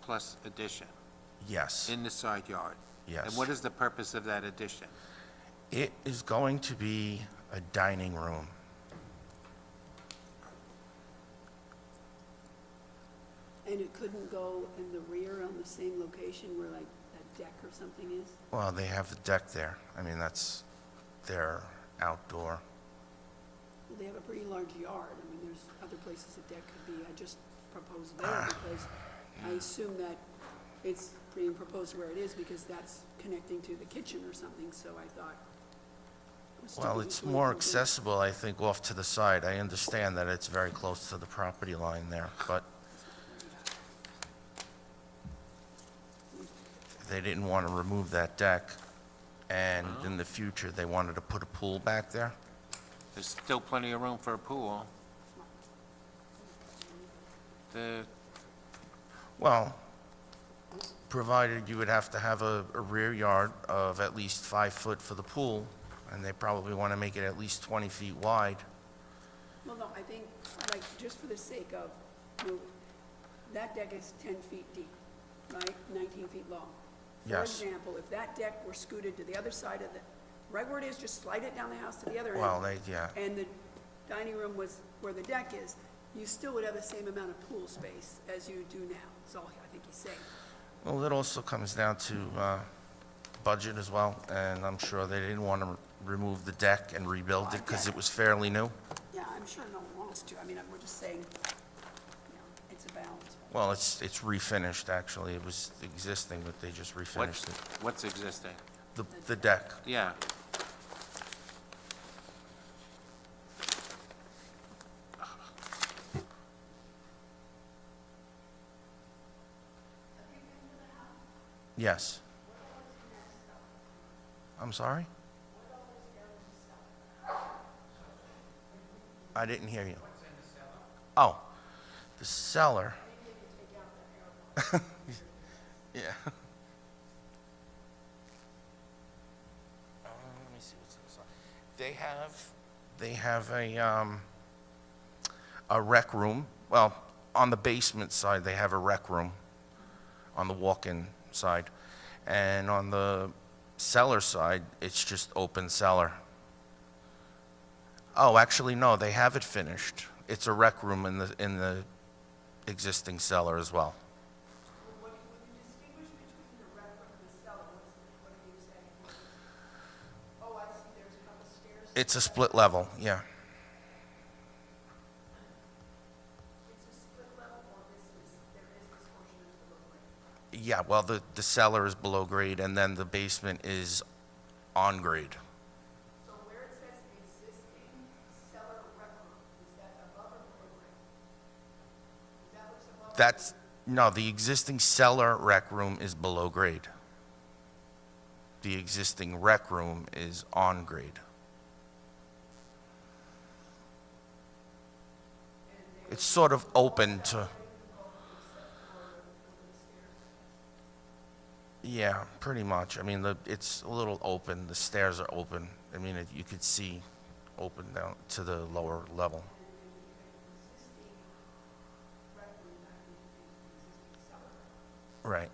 plus addition Yes, in the side yard. yes. And what is the purpose of that addition? It is going to be a dining room. And it couldn't go in the rear on the same location where like that deck or something is? Well, they have the deck there. I mean, that's their outdoor. Well, they have a pretty large yard. I mean, there's other places a deck could be. I just proposed there because I assume that it's being proposed where it is because that's connecting to the kitchen or something, so I thought. Well, it's more accessible, I think, off to the side. I understand that it's very close to the property line there, but they didn't want to remove that deck, and in the future, they wanted to put a pool back there. There's still plenty of room for a pool. Well, provided you would have to have a rear yard of at least 5 foot for the pool, and they probably want to make it at least 20 feet wide. Well, no, I think, like, just for the sake of, you know, that deck is 10 feet deep, right? 19 feet long. Yes. For example, if that deck were scooted to the other side of the, right where it is, just slide it down the house to the other end. Well, yeah. And the dining room was where the deck is, you still would have the same amount of pool space as you do now. That's all I think he's saying. Well, it also comes down to budget as well, and I'm sure they didn't want to remove the deck and rebuild it because it was fairly new. Yeah, I'm sure no one wants to. I mean, we're just saying, you know, it's a balance. Well, it's refinished, actually. It was existing, but they just refinished it. What's existing? The deck. Yeah. Yes. I'm sorry? I didn't hear you. Oh, the cellar. Yeah. Let me see what's inside. They have a rec room. Well, on the basement side, they have a rec room on the walk-in side. And on the cellar side, it's just open cellar. Oh, actually, no, they have it finished. It's a rec room in the existing cellar as well. When you distinguish between the rec room and the cellar, what are you saying? Oh, I see, there's a couple stairs. It's a split level, yeah. It's a split level, or there is this portion that's below grade? Yeah, well, the cellar is below grade, and then the basement is on grade. So where it says existing cellar rec room, is that above or below grade? Is that what's above? That's, no, the existing cellar rec room is below grade. The existing rec room is on grade. It's sort of open to... Yeah, pretty much. I mean, it's a little open. The stairs are open. I mean, you could see open down to the lower level. Right.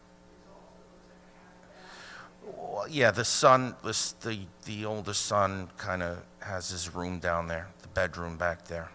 Well, yeah, the son, the oldest son kind of has his room down there, the bedroom back there.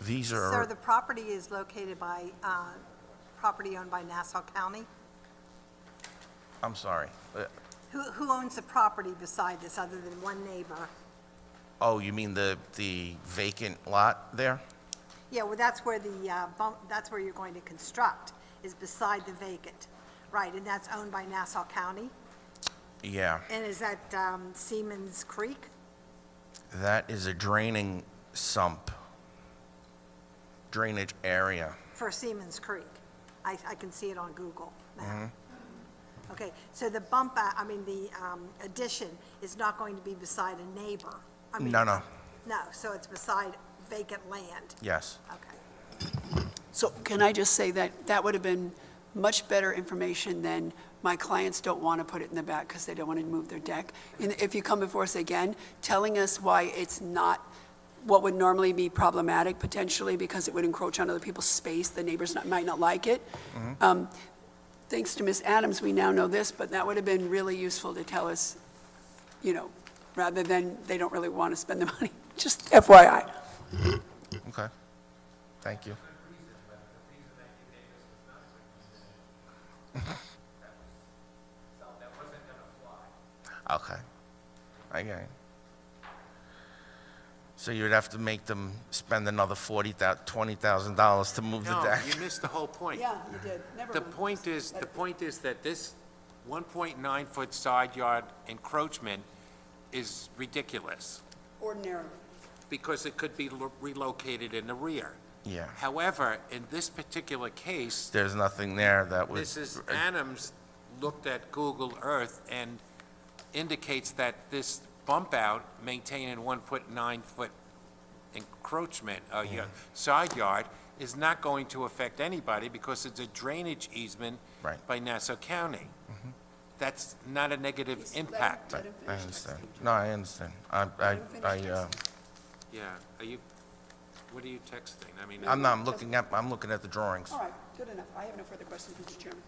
These Sir, are, the property is located by, property owned by Nassau County. I'm sorry. Who owns the property beside this, other than one neighbor? Oh, you mean the vacant lot there? Yeah, well, that's where the that's where you're going to construct, is beside the vacant. Right, and that's owned by Nassau County? Yeah. And is that Siemens Creek? That is a draining sump, drainage area. For Siemens Creek. I can see it on Google now. Okay, so the bump out, the addition is not going to be beside a neighbor? No. No, so it's beside vacant land? Yes. Okay. So can I just say that that would have been much better information than my clients don't want to put it in the back because they don't want to move their deck. And if you come before us again, telling us why it's not what would normally be problematic potentially because it would encroach on other people's space, the neighbors might not like it. Thanks to Ms. Adams, we now know this, but that would have been really useful to tell us, rather than they don't really want to spend the money. Just FYI. Okay. Thank you. Okay. Okay. So you'd have to make them spend another $20,000 to move the No, deck? you missed the whole point. Yeah, you did. Never The mind. point is that this 1.9-foot side yard encroachment is ridiculous, Ordinarily. because it could be relocated in the rear. Yeah. However, in this particular case, There's nothing there that would... Mrs. Adams looked at Google Earth and indicates that this bump out maintaining 1.9-foot encroachment, side yard, is not going to affect anybody because it's a drainage easement Right. by Nassau County. That's not a negative impact. Right, I understand. No, I understand. Yeah, are you, what are you texting? I'm looking at the drawings. All right, good enough. I have no further questions, Mr. Chairman.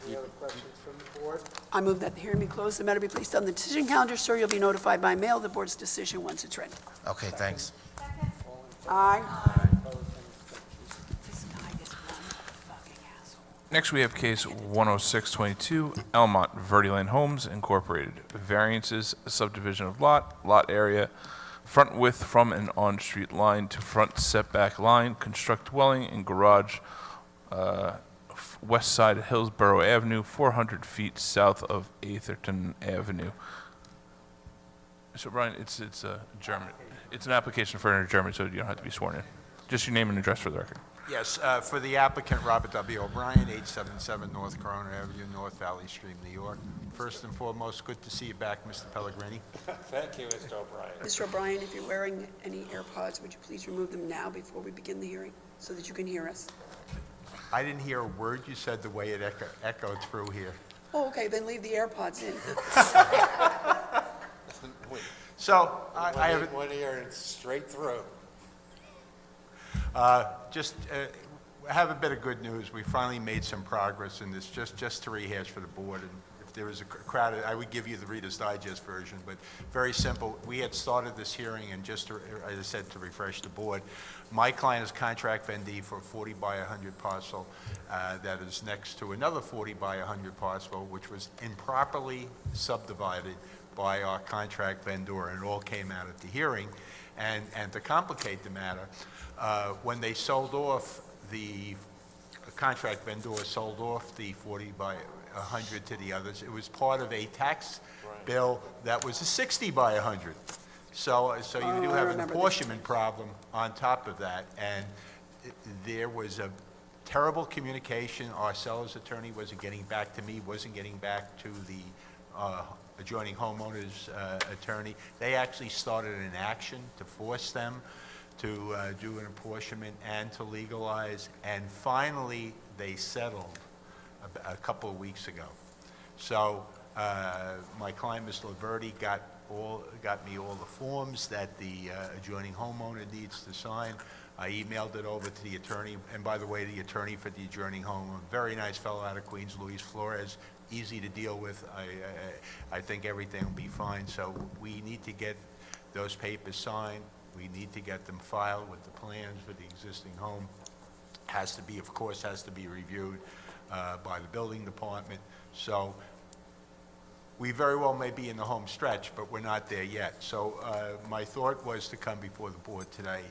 Any other questions from the board? I move that the hearing be closed, the matter be placed on the decision calendar. Sir, you'll be notified by mail the board's decision once it's ready. Okay, thanks. Aye. Next, we have case 10622, Elmont Verde Lane Homes Incorporated. Variances, subdivision of lot area, front width from an on-street line to front setback line, construct dwelling and garage, west side of Hillsborough Avenue, 400 feet south of Atherton Avenue. So Brian, it's a German. It's an application for an adjournment, so you don't have to be sworn in. Just your name and address for the record. Yes, for the applicant, Robert W. O'Brien, 877 North Corona Avenue, North Valley Stream, New York. First and foremost, good to see you back, Mr. Pellegrini. Thank you, Mr. O'Brien. Mr. O'Brien, if you're wearing any AirPods, would you please remove them now before we begin the hearing so that you can hear us? I didn't hear a word you said the way it echoed through here. Oh, okay, then leave the AirPods in. So, I have... One ear and straight through. Just have a bit of good news. We finally made some progress in this, just to rehash for the board. And if there was a crowd, I would give you the Reader's Digest version, but very simple. We had started this hearing, and just to, as I said, to refresh the board, my client is contract vendee for a 40 by 100 parcel that is next to another 40 by 100 parcel, which was improperly subdivided by our contract vendor, and it all came out at the hearing. And to complicate the matter, when they sold off, the contract vendor sold off the 40 by 100 to the others, it was part of a tax bill that was a 60 by 100. So you do have an apportionment problem on top of that, and there was a terrible communication. Our seller's attorney wasn't getting back to me, wasn't getting back to the adjoining homeowner's attorney. They actually started an action to force them to do an apportionment and to legalize, and finally they settled a couple of weeks ago. So my client, Ms. Laverty, got me all the forms that the adjoining homeowner needs to sign. I emailed it over to the attorney, and by the way, the attorney for the adjoining homeowner, very nice fellow out of Queens, Luis Flores, easy to deal with. I think everything will be fine. So we need to get those papers signed. We need to get them filed with the plans for the existing home. Has to be, of course, has to be reviewed by the building department. So we very well may be in the home stretch, but we're not there yet. So my thought was to come before the board today,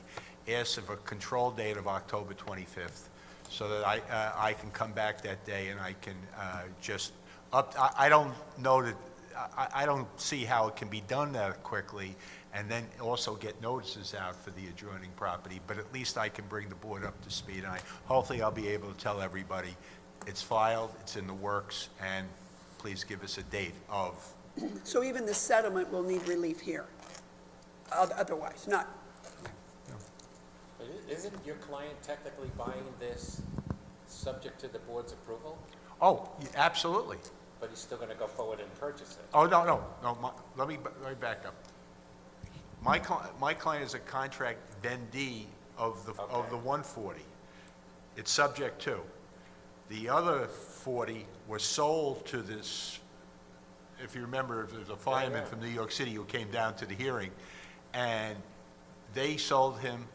ask of a control date of October 25th, so that I can come back that day and I can just I don't know that, I don't see how it can be done that quickly, and then also get notices out for the adjoining property, but at least I can bring the board up to speed, and hopefully I'll be able to tell everybody, it's filed, it's in the works, and please give us a date of. So even the settlement will need relief here, otherwise, not, But isn't your client technically buying this subject to the board's approval? Oh, absolutely. But he's still going to go forward and purchase it? Oh, no, let me back up. My client is a contract vendee of the 140. It's subject to. The other 40 was sold to this, if you remember, there's a fireman from New York City who came down to the hearing, and they sold him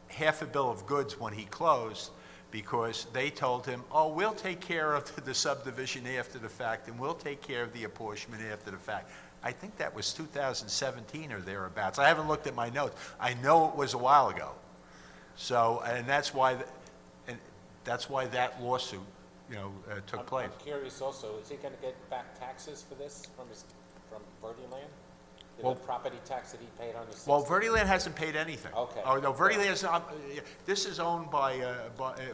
half a bill of goods when he closed, because they told him, oh, we'll take care of the subdivision after the fact, and we'll take care of the apportionment after the fact. I think that was 2017 or thereabouts. I haven't looked at my notes. I know it was a while ago. So, and that's why that lawsuit, took place. I'm curious also, is he going to get back taxes for this from Verdiland? Well, The property tax that he paid on the 60? Well, Verdiland hasn't paid anything. Okay. Oh, no, Verdiland is not, this is owned by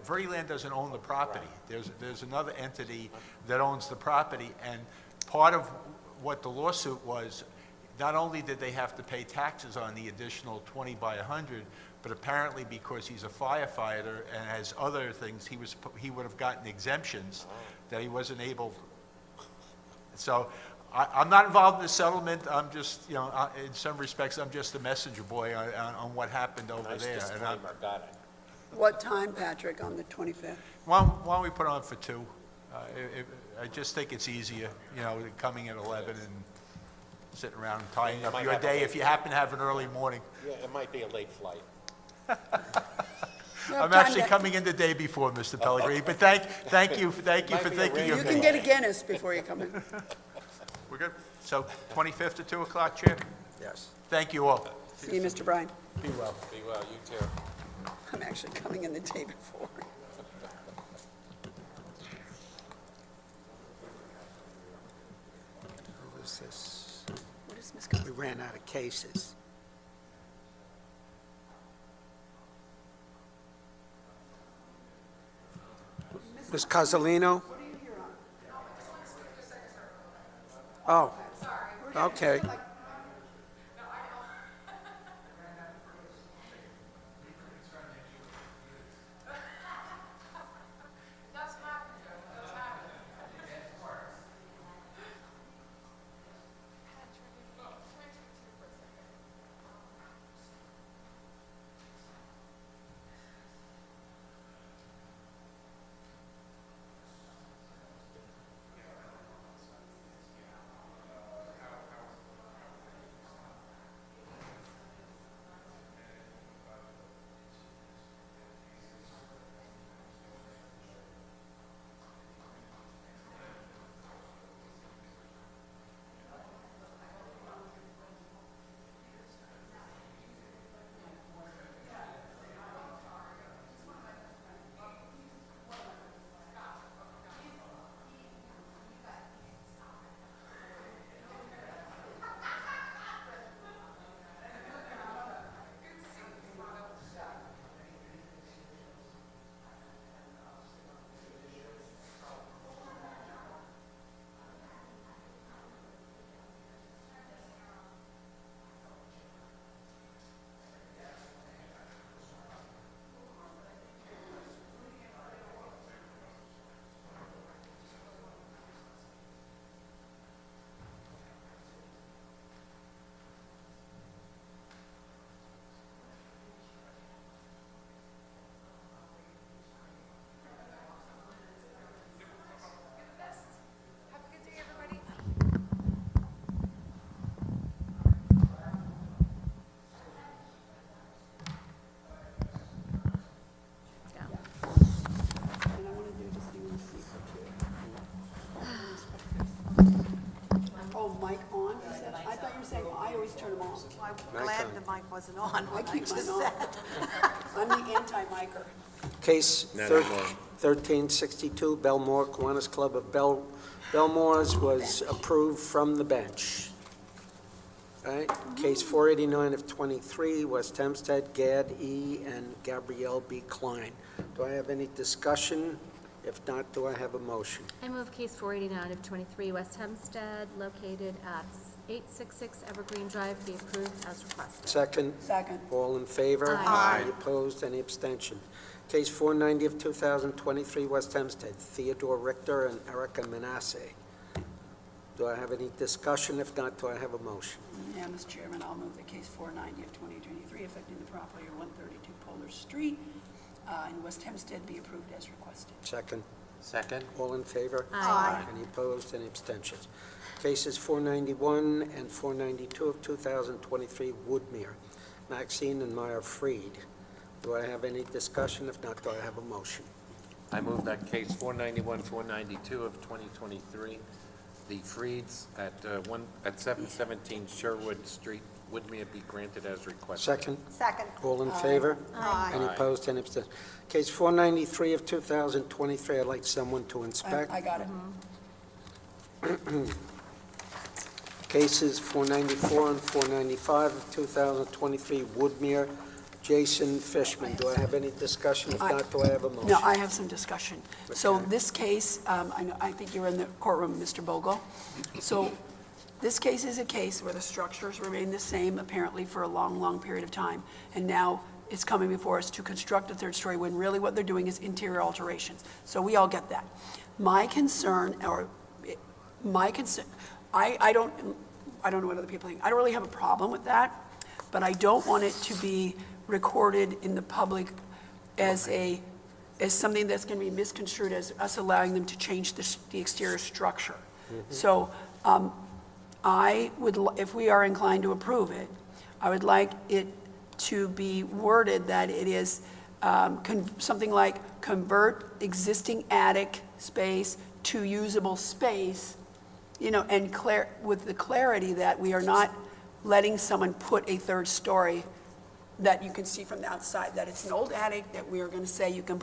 Verdiland doesn't own the property. There's another entity that owns the property, and part of what the lawsuit was, not only did they have to pay taxes on the additional 20 by 100, but apparently because he's a firefighter and has other things, he would have gotten exemptions that he wasn't able. So I'm not involved in the settlement. I'm just, in some respects, I'm just a messenger boy on what happened over Nice there. disclaimer, got it. what time, Patrick, on the 25th? Why don't we put on for 2? I just think it's easier, coming at 11 and sitting around and tying You up might your have a day late if you happen to have an early morning. Yeah, it might be a late flight. I'm actually coming in the day before, Mr. Pellegrini, but thank you for Might thinking be a of me. You can get a Guinness before you come in. We're good? So 25th at 2 o'clock, Chair? Yes. Thank you all. See you, Mr. Bryan. Be well. Be well, you too. I'm actually coming in the day before. Who is this? What is Ms. Cox? We ran out of cases. Ms. Cozzolino? Oh, okay. take mine off. I'm the anti-micer. Case Not thir- anymore. 1362, Belmore Kiwanis Club of Belmore's was approved from the bench. All right, case 489 of 23, West Hempstead, Gad E. and Gabrielle B. Klein. Do I have any discussion? If not, do I have a motion? I move case 489 of 23, West Hempstead, located at 866 Evergreen Drive, be approved as requested. Second? Second. All in favor? Aye. Any opposed, any abstention? Case 490 of 2023, West Hempstead, Theodore Richter and Erica Manasseh. Do I have any discussion? If not, do I have a motion? Yeah, Mr. Chairman, I'll move the case 490 of 2023 affecting the property of 132 Polar Street in West Hempstead be approved as requested. Second? Second? All in favor? Aye. Any opposed, any abstentions? Cases 491 and 492 of 2023, Woodmere, Maxine and Meyer Freed. Do I have any discussion? If not, do I have a motion? I move that case 491, 492 of 2023, the Freeds at 717 Sherwood Street, Woodmere, be granted as requested. Second? Second. All in favor? Aye. Any Aye. opposed, any abstentions? Case 493 of 2023, I'd like someone to inspect. I got it. Cases 494 and 495 of 2023, Woodmere, Jason Fishman. Do I have any discussion? If not, do I have a motion? No, I have some discussion. So this case, I think you're in the courtroom, Mr. Bogle. So this case is a case where the structures remain the same apparently for a long, long period of time. And now it's coming before us to construct a third story when really what they're doing is interior alterations. So we all get that. My concern, I don't know what other people think. I don't really have a problem with that, but I don't want it to be recorded in the public as something that's going to be misconstrued as us allowing them to change the exterior structure. So if we are inclined to approve it, I would like it to be worded that it is something like convert existing attic space to usable space, and with the clarity that we are not letting someone put a third story that you can see from the outside, that it's an old attic, that we are going to say you can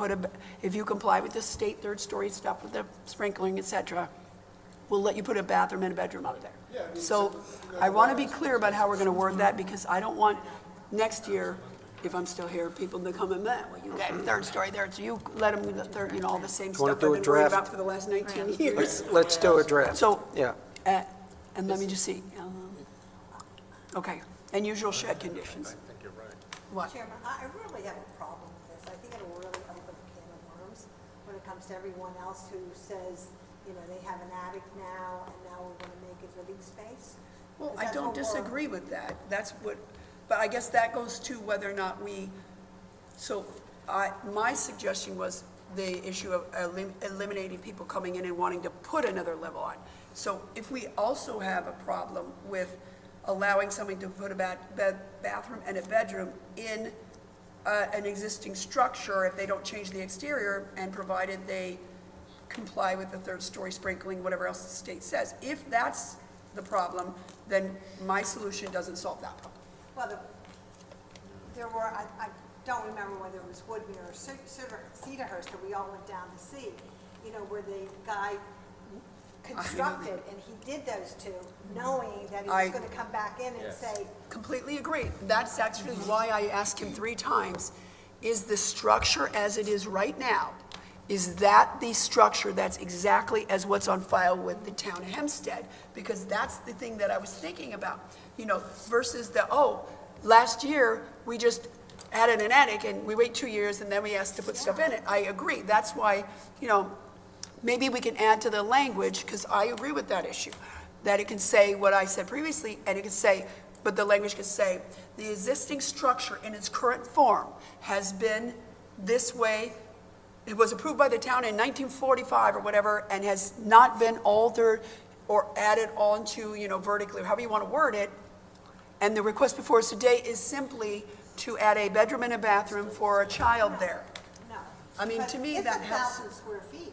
if you comply with the state third story stuff with the sprinkling, et cetera, we'll let you put a bathroom and a bedroom up there. So I want to be clear about how we're going to word that, because I don't want next year, if I'm still here, people to come and, well, you got a third story there, so you let them do the third, all the same wanna stuff do I've a been worried draft? about for the last 19 years. Let's do a draft. So, Yeah. and let me just see. Okay, and usual shed conditions. What? Chairman, I really have a problem with this. I think it'll really open a can of worms when it comes to everyone else who says, they have an attic now, and now we're going to make it living space. Well, Is I that don't what we're- disagree with that. That's what, but I guess that goes to whether or not my suggestion was the issue of eliminating people coming in and wanting to put another level on. So if we also have a problem with allowing someone to put a bathroom and a bedroom in an existing structure, if they don't change the exterior, and provided they comply with the third story sprinkling, whatever else the state says. If that's the problem, then my solution doesn't solve that problem. Well, there were, I don't remember whether it was Woodmere or Cedarhurst that we all went down to see, where the guy constructed, and he did those two, knowing that he was going to come back in and say. Completely agree. That's actually why I asked him 3 times, is the structure as it is right now, is that the structure that's exactly as what's on file with the town of Hempstead? Because that's the thing that I was thinking about, versus last year, we just added an attic and we wait 2 years and then we asked to put stuff in it. I agree. That's why, maybe we can add to the language, because I agree with that issue, that it can say what I said previously, and it can say, but the language can say, the existing structure in its current form has been this way. It was approved by the town in 1945 or whatever, and has not been altered or added onto, vertically, or however you want to word it. And the request before us today is simply to add a bedroom and a bathroom for a child there. No. I mean, to me, It's that has. 1,000 square feet.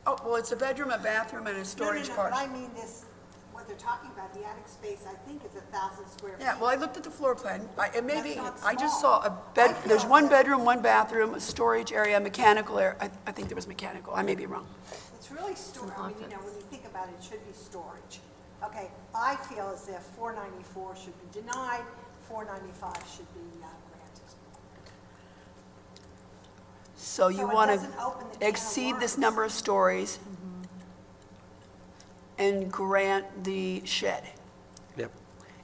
Oh, well, it's a bedroom, a bathroom, and a storage No, part. but I mean this, what what they're talking about. The attic space, I think, is 1,000 square feet. Yeah, well, I looked at the floor plan. It may be, That's not I just small. saw a bed, I feel there's one that- bedroom, one bathroom, a storage area, mechanical area. I think there was mechanical. I may be wrong. It's really storage. I mean, when you think about it, it should be storage. Okay, I feel as if 494 should be denied, 495 should be granted. So you So it want doesn't open the to can of exceed this worms. number of stories and grant the shed. Yep.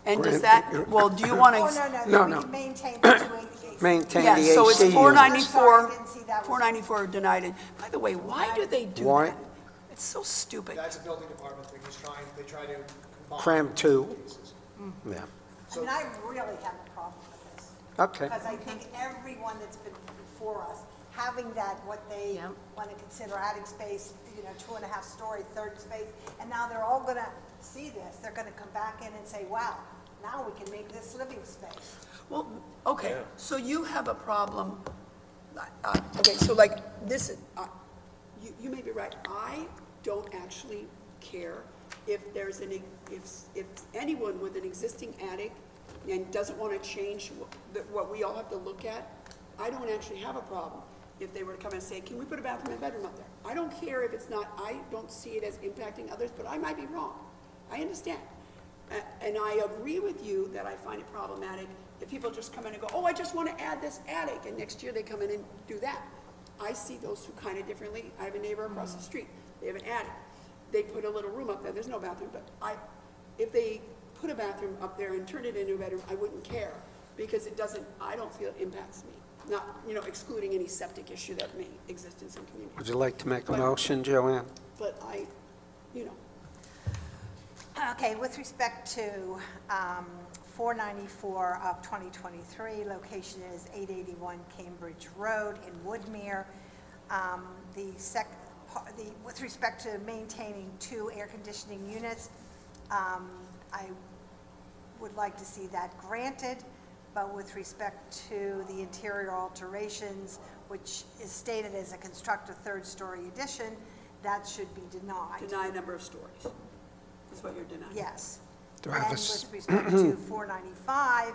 And does Grant- that, well, do you want Oh, to? no, No, we no. can maintain the 288. Maintain Yeah, the so it's AC unit. 494, Sorry, I didn't see that was- 494 denied. And by the way, why do they do Why? that? It's so stupid. That's a building department thing, they try to combine. Cram two. Yeah. I mean, I really have a problem with this. Okay. Because I think everyone that's been before us, having that, what they Yep. want to consider attic space, 2.5-story, third space, and now they're all going to see this. They're going to come back in and say, wow, now we can make this living space. Well, okay, so you have a problem, okay, so like, this, is you may be right. I don't actually care if there's if anyone with an existing attic and doesn't want to change what we all have to look at, I don't actually have a problem if they were to come and say, can we put a bathroom and bedroom up there? I don't care if it's not, I don't see it as impacting others, but I might be wrong. I understand. And I agree with you that I find it problematic if people just come in and go, oh, I just want to add this attic, and next year they come in and do that. I see those two kind of differently. I have a neighbor across the street. They have an attic. They put a little room up there. There's no bathroom, but if they put a bathroom up there and turned it into a bedroom, I wouldn't care because I don't feel it impacts me. Not, excluding any septic issue that may exist in some communities. Would you like to make a motion, Joanne? But Okay, with respect to 494 of 2023, location is 881 Cambridge Road in Woodmere. With respect to maintaining 2 air conditioning units, I would like to see that granted, but with respect to the interior alterations, which is stated as a construct a third-story addition, that should be denied. Deny number of stories is what you're denying. Yes. Do I And have a with respect to 495,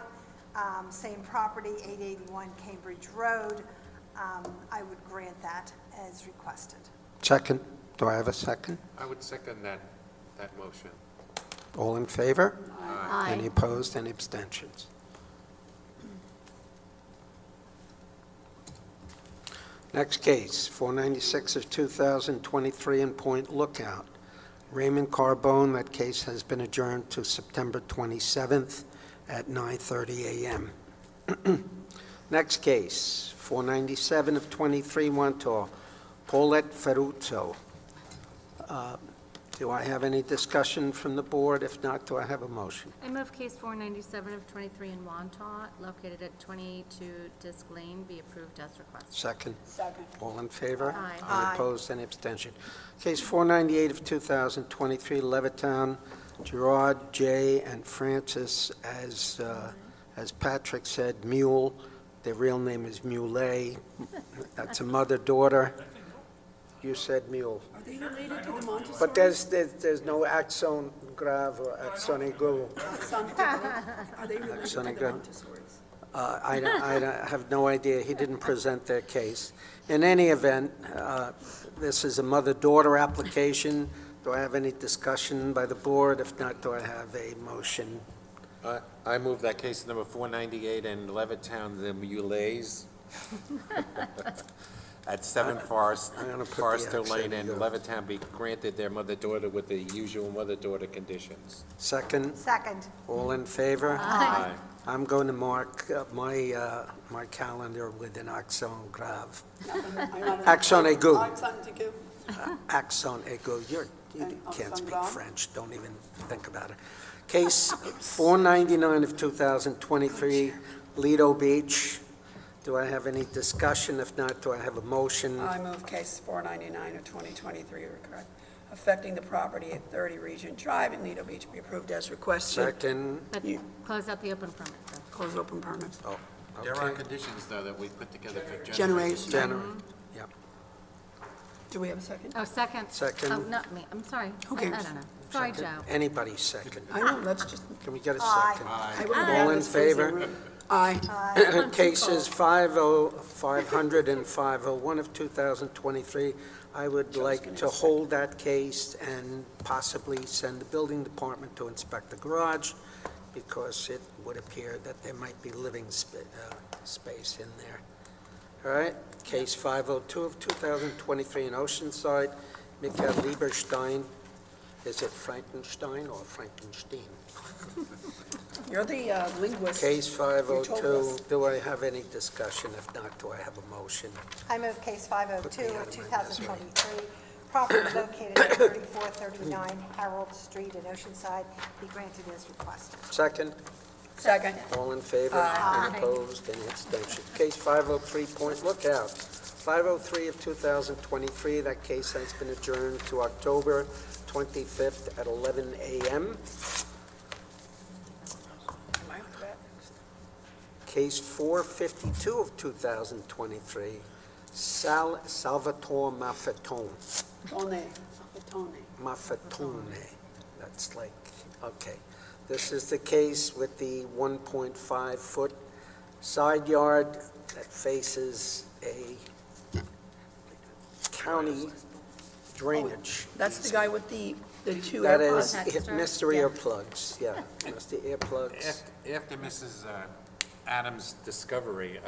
same property, 881 Cambridge Road, I would grant that as requested. Second. Do I have a second? I would second that motion. All in favor? Aye. Any opposed, any abstentions? Next case, 496 of 2023 in Point Lookout. Raymond Carbone, that case has been adjourned to September 27th at 9:30 a.m. Next case, 497 of 23 Montauk, Paulette Ferruccio. Do I have any discussion from the board? If not, do I have a motion? I move case 497 of 23 in Wantagh, located at 22 Disc Lane, be approved as requested. Second. Second. All in favor? Aye. Any Aye. opposed, any abstention? Case 498 of 2023, Levittown, Gerard J. and Francis, as Patrick said, Mule. Their real name is Muley. That's a mother-daughter. You said Mule. Are they related to the Montessori? But there's no accent grave or accent aigu. Are they related to Sonny, the good. Montessori's? I have no idea. He didn't present their case. In any event, this is a mother-daughter application. Do I have any discussion by the board? If not, do I have a motion? I move that case number 498 in Levittown, the Mulets, at 7 I'm gonna put the Forester accent Lane in here. Levittown be granted their mother-daughter with the usual mother-daughter conditions. Second? Second. All in favor? Aye. I'm going to mark my calendar with an accent grave. Accent aigu. Accent aigu. Accent aigu. You And can't accent speak grave? French. Don't even think about it. Case 499 of 2023, Lido Beach. Do I have any discussion? If not, do I have a motion? I move case 499 of 2023, correct, affecting the property at 30 Regent Drive in Lido Beach be approved as requested. Second. But close out the open permit, though. Close open permits. Oh, There are okay. conditions, though, that we put together for Generation. January. Yep. Do we have a second? Oh, second. Second. Oh, not me, I'm sorry. Who I cares? don't know. Second? Joe. Anybody second? I know, let's just, Can we get a Aye. second? I would have All had in this crazy favor? room. Aye. Cases 500 and 501 of 2023, I would like to hold that case and possibly send the building department to inspect the garage, because it would appear that there might be living space in there. All right, case 502 of 2023 in Oceanside, Michael Lieberstein. Is it Frankenstein or Frankenstein? You're the linguist. Case You told 502, us. do I have any discussion? If not, do I have a motion? I move case 502 Put me out of of my misery. 2023, property located at 3439 Harold Street in Oceanside, be granted as requested. Second? Second. All in favor? Aye. Any opposed? Any abstention? Case 503, Point Lookout. 503 of 2023, that case has been adjourned to October 25th at 11 a.m. Case 452 of 2023, Salvatore Maffetone. Maffetone. That's like, okay. This is the case with the 1.5-foot side yard that faces a county drainage. That's the guy with the two That AirPods. is Mr. Earplugs, yeah, Mr. Earplugs. After Mrs. Adams' discovery,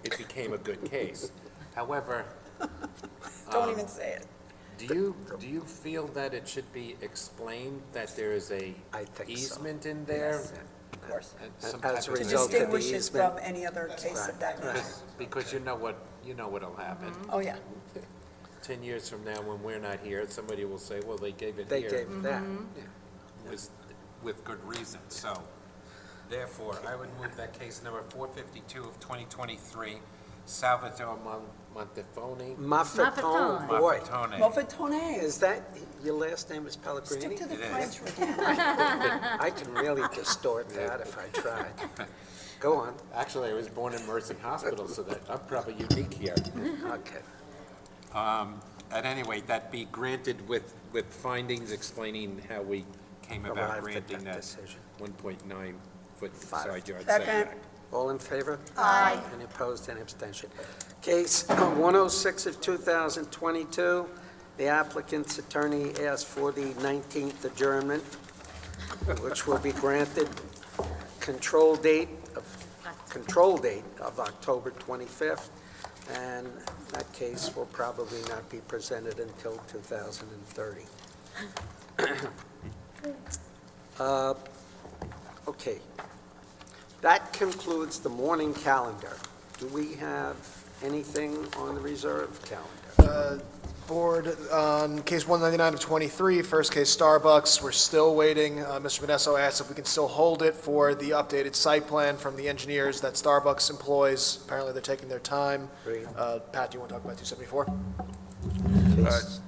it became a good case. However, Don't even say it. do you feel that it should be explained that there is a I think so. easement in there? Of course. Some As type a of- result of the Distinguish it easement. from any other case of that nature. Because you know what'll happen. Oh, yeah. 10 years from now, when we're not here, somebody will say, well, they gave it They here. gave that, With good reason, so therefore, I would move that case number 452 of 2023, Salvatore Montefoni. Maffetone, boy. Maffetone. Moffetone. Is that, your last name is Pellegrini? Stick to the It is. French, Rick. I can really distort that if I tried. Go on. Actually, I was born in Mercy Hospital, so that I'm probably unique here. Okay. At any rate, that be granted with findings explaining how we came about Arrived at granting that that decision. 1.9-foot side yard Second. setback. All in favor? Aye. Any opposed, any abstention? Case 106 of 2022, the applicant's attorney asked for the 19th adjournment, which will be granted. Control date of October 25th, and that case will probably not be presented until 2030. Okay. That concludes the morning calendar. Do we have anything on the reserve calendar? Board, on case 199 of 23, first case Starbucks, we're still waiting. Mr. Modesto asked if we can still hold it for the updated site plan from the engineers that Starbucks employs. Apparently, they're taking their time. Agreed. Pat, do you want to talk about 274?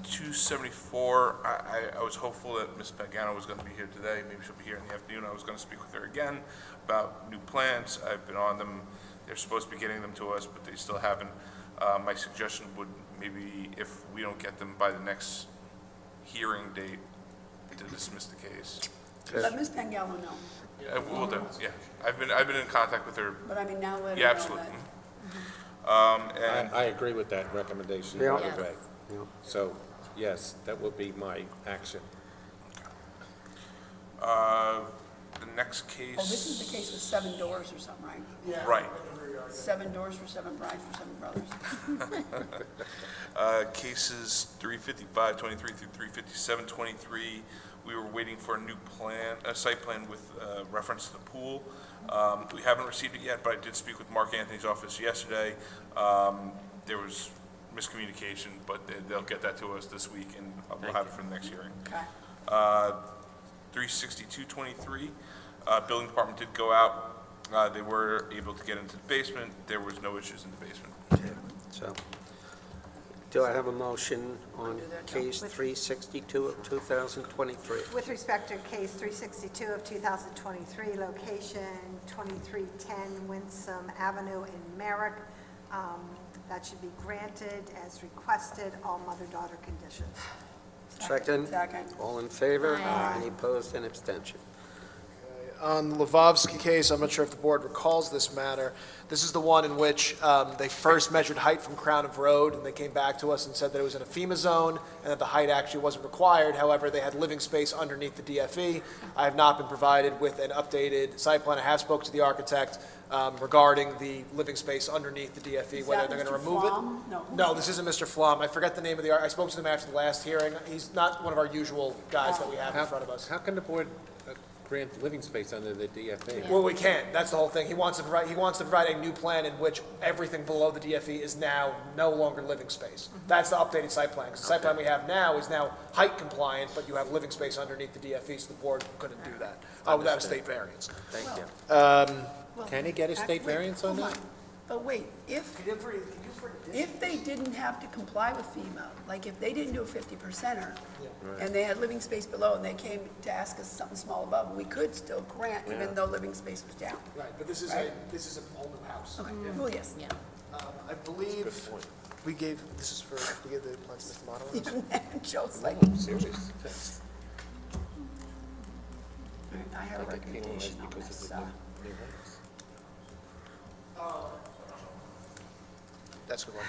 274, I was hopeful that Ms. Pagano was going to be here today. Maybe she'll be here in the afternoon. I was going to speak with her again about new plans. I've been on them. They're supposed to be getting them to us, but they still haven't. My suggestion would maybe, if we don't get them by the next hearing date, to dismiss the case. Let Ms. Pangallo know. Will do, yeah. I've been in contact with her. But I mean, now let her know Yeah, absolutely. that. And I agree with that recommendation, Yeah. by the way. So, yes, that would be my action. the next case. Oh, this is the case with 7 doors or something, right? Yeah. Right. 7 doors for 7 brides for 7 brothers. Cases 355-23 through 357-23, we were waiting for a new plan, a site plan with reference to the pool. We haven't received it yet, but I did speak with Mark Anthony's office yesterday. There was miscommunication, but they'll get that to us this week, and we'll have it for the next hearing. Okay. 362-23, building department did go out. They were able to get into the basement. There was no issues in the basement. Okay, so, do I have a motion on case 362 of 2023? With respect to case 362 of 2023, location 2310 Winsome Avenue in Merrick, that should be granted as requested, all mother-daughter conditions. Second? Second. All in favor? Aye. Any opposed and abstention? On the Lavovsky case, I'm not sure if the board recalls this matter. This is the one in which they first measured height from Crown of Road, and they came back to us and said that it was in a FEMA zone, and that the height actually wasn't required. However, they had living space underneath the DFE. I have not been provided with an updated site plan. I have spoken to the architect regarding the living space underneath the DFE, Is whether that they're going to Mr. remove Flom? it. No. No, this isn't Mr. Flom. I forget the name of the, I spoke to them after the last hearing. He's not one of our usual guys that we have in front of us. How can the board grant living space under the DFA? Well, we can't. That's the whole thing. He wants to provide a new plan in which everything below the DFE is now no longer living space. That's the updated site plan. 'Cause the site plan we have now is now height compliant, but you have living space underneath the DFE, so the board couldn't do that without a state variance. Thank you. Well, Can he get a state wait, variance on hold that? But wait, if they didn't have to comply with FEMA, like if they didn't do a 50%er, and they had living space below, and they came to ask us something small above, we could still grant, even though living space was down. Right, but this is Right. a whole new house. Okay, well, yes. Yeah. I believe we gave the plans to Mr. Monaco. Joe's like, Serious? I have a recommendation on this. That's a good one.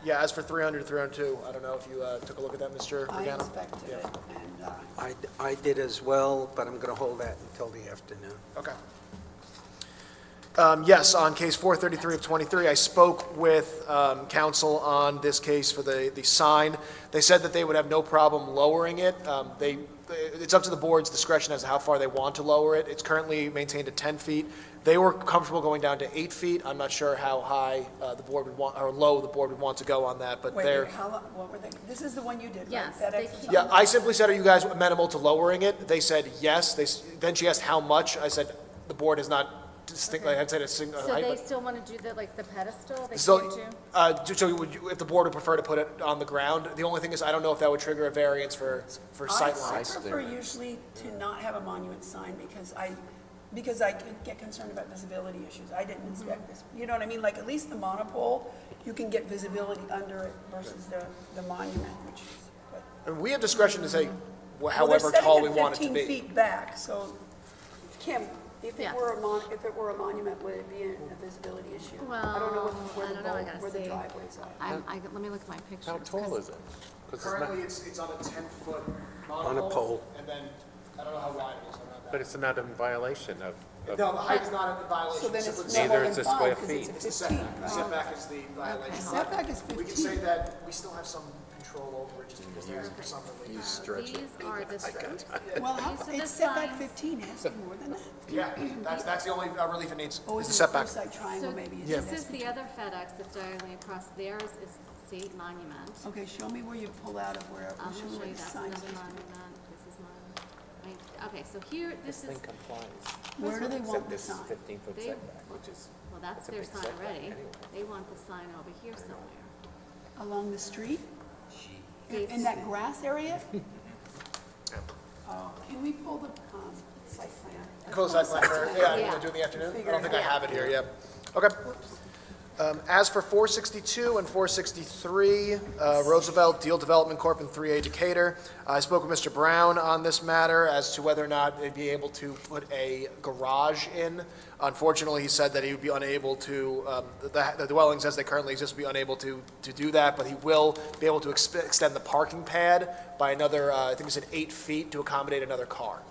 Yeah, as for 300, 302, I don't know if you took a look at that, Mr. I Regano? inspected it, and, I did as well, but I'm going to hold that until the afternoon. Okay. Yes, on case 433 of 23, I spoke with counsel on this case for the sign. They said that they would have no problem lowering it. It's up to the board's discretion as to how far they want to lower it. It's currently maintained at 10 feet. They were comfortable going down to 8 feet. I'm not sure how high the board would want, or low the board would want to go on that, but they're... wait, how long, what were they, this is the one you did, right? Yes, That they exercise? Yeah, I simply said, are you guys amenable to lowering it? They said yes. Then she asked how much. I said, the board is not distinct, I had said a single So height, they but... still want to do the, like, the pedestal? They So, can't do? if the board would prefer to put it on the ground, the only thing is, I don't know if that would trigger a variance for sight I lines. prefer usually to not have a monument sign because I get concerned about visibility issues. I didn't inspect this, you know what I mean? Like, at least the monopole, you can get visibility under it versus the monument, which is, but. And we have discretion to say Well, however they're tall we setting want it to be. 15 feet back, so, Kim, if it Yes. were a monument, would it be a visibility issue? Well, I don't know where I don't know, I gotta where the see. driveways are. Let me look at my pictures. How tall is it? 'Cause it's not- Currently, it's on a 10-foot On a monopole. pole. And then, I don't know how wide it is. I don't know But it's not in violation of... No, the height is not a violation. So then it's simply- no Neither more is than the square 5, 'cause feet. it's It's the 15, setback. The right? setback is the violation. Setback is We can 15. say that we still have some control over it just because they're asking for some relief. These are the street. Well, These are the it's setback signs. 15, it has to be more than that. Yeah, that's the only relief it needs, Oh, is the is it a setback. four-side triangle maybe? So Is this it- is the other FedEx that's diagonally across. Theirs is State Monument. Okay, show me where you pull out of where, I'll show show me where you the that's sign another is. monument. This is mine. Okay, so here, this is, complies. Where do they Except want the this sign? 15-foot They- setback, which is... well, that's a their big sign setback already. anyway. They want the sign over here somewhere. Along the street? It's- In that grass area? Oh, can we pull the site plan? Close that plan for, yeah, you Yeah. want to do it in the afternoon? I Figure don't it think I out. have it here yet. Okay. As for 462 and 463, Roosevelt Deal Development Corp. in 3A Decatur, I spoke with Mr. Brown on this matter as to whether or not they'd be able to put a garage in. Unfortunately, he said that he would be unable to, the dwellings as they currently exist would be unable to do that, but he will be able to extend the parking pad by another, I think he said 8 feet to accommodate another car.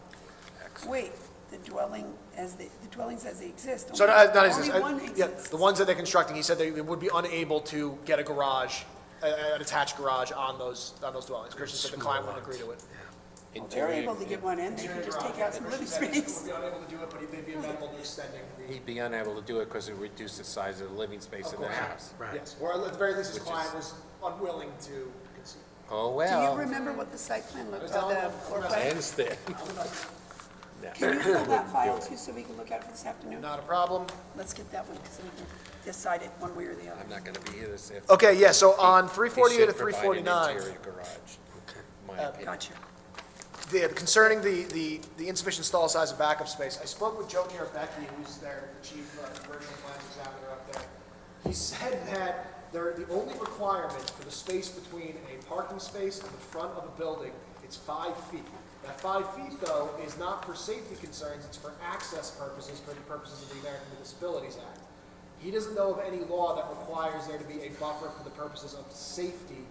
Wait, the dwellings as they exist. So, only- not exist, Only one yeah, exists. the ones that they're constructing, he said they would be unable to get a garage, an attached garage on those dwellings. Christian said the client wouldn't agree to it. Well, They're able to get one in, they can just take out some living He space. would be unable to do it, but they'd be amenable to extending the. He'd be unable to do it because it would reduce the size of the living space in the house. Yes, or at the very least, his Which is- client was unwilling to concede. Oh, Do well. you remember what the site plan looked was like, telling the them, floor I plan? understand. Can you pull that file too, so we can look at it this afternoon? Not a problem. Let's get that one, so we can decide it one way or the other. I'm not going to be here this afternoon. Okay, yeah, so on He 348 should to provide an 349. interior garage, my opinion. Gotcha. Concerning the insufficient stall size and backup space, I spoke with Joe Becky, who's their chief commercial plans examiner up there. He said that The only requirement for the space between a parking space and the front of a building, it's 5 feet. That 5 feet, though, is not for safety concerns, it's for access purposes, for the purposes of the American with Disabilities Act. He doesn't know of any law that requires there to be a buffer for the purposes of safety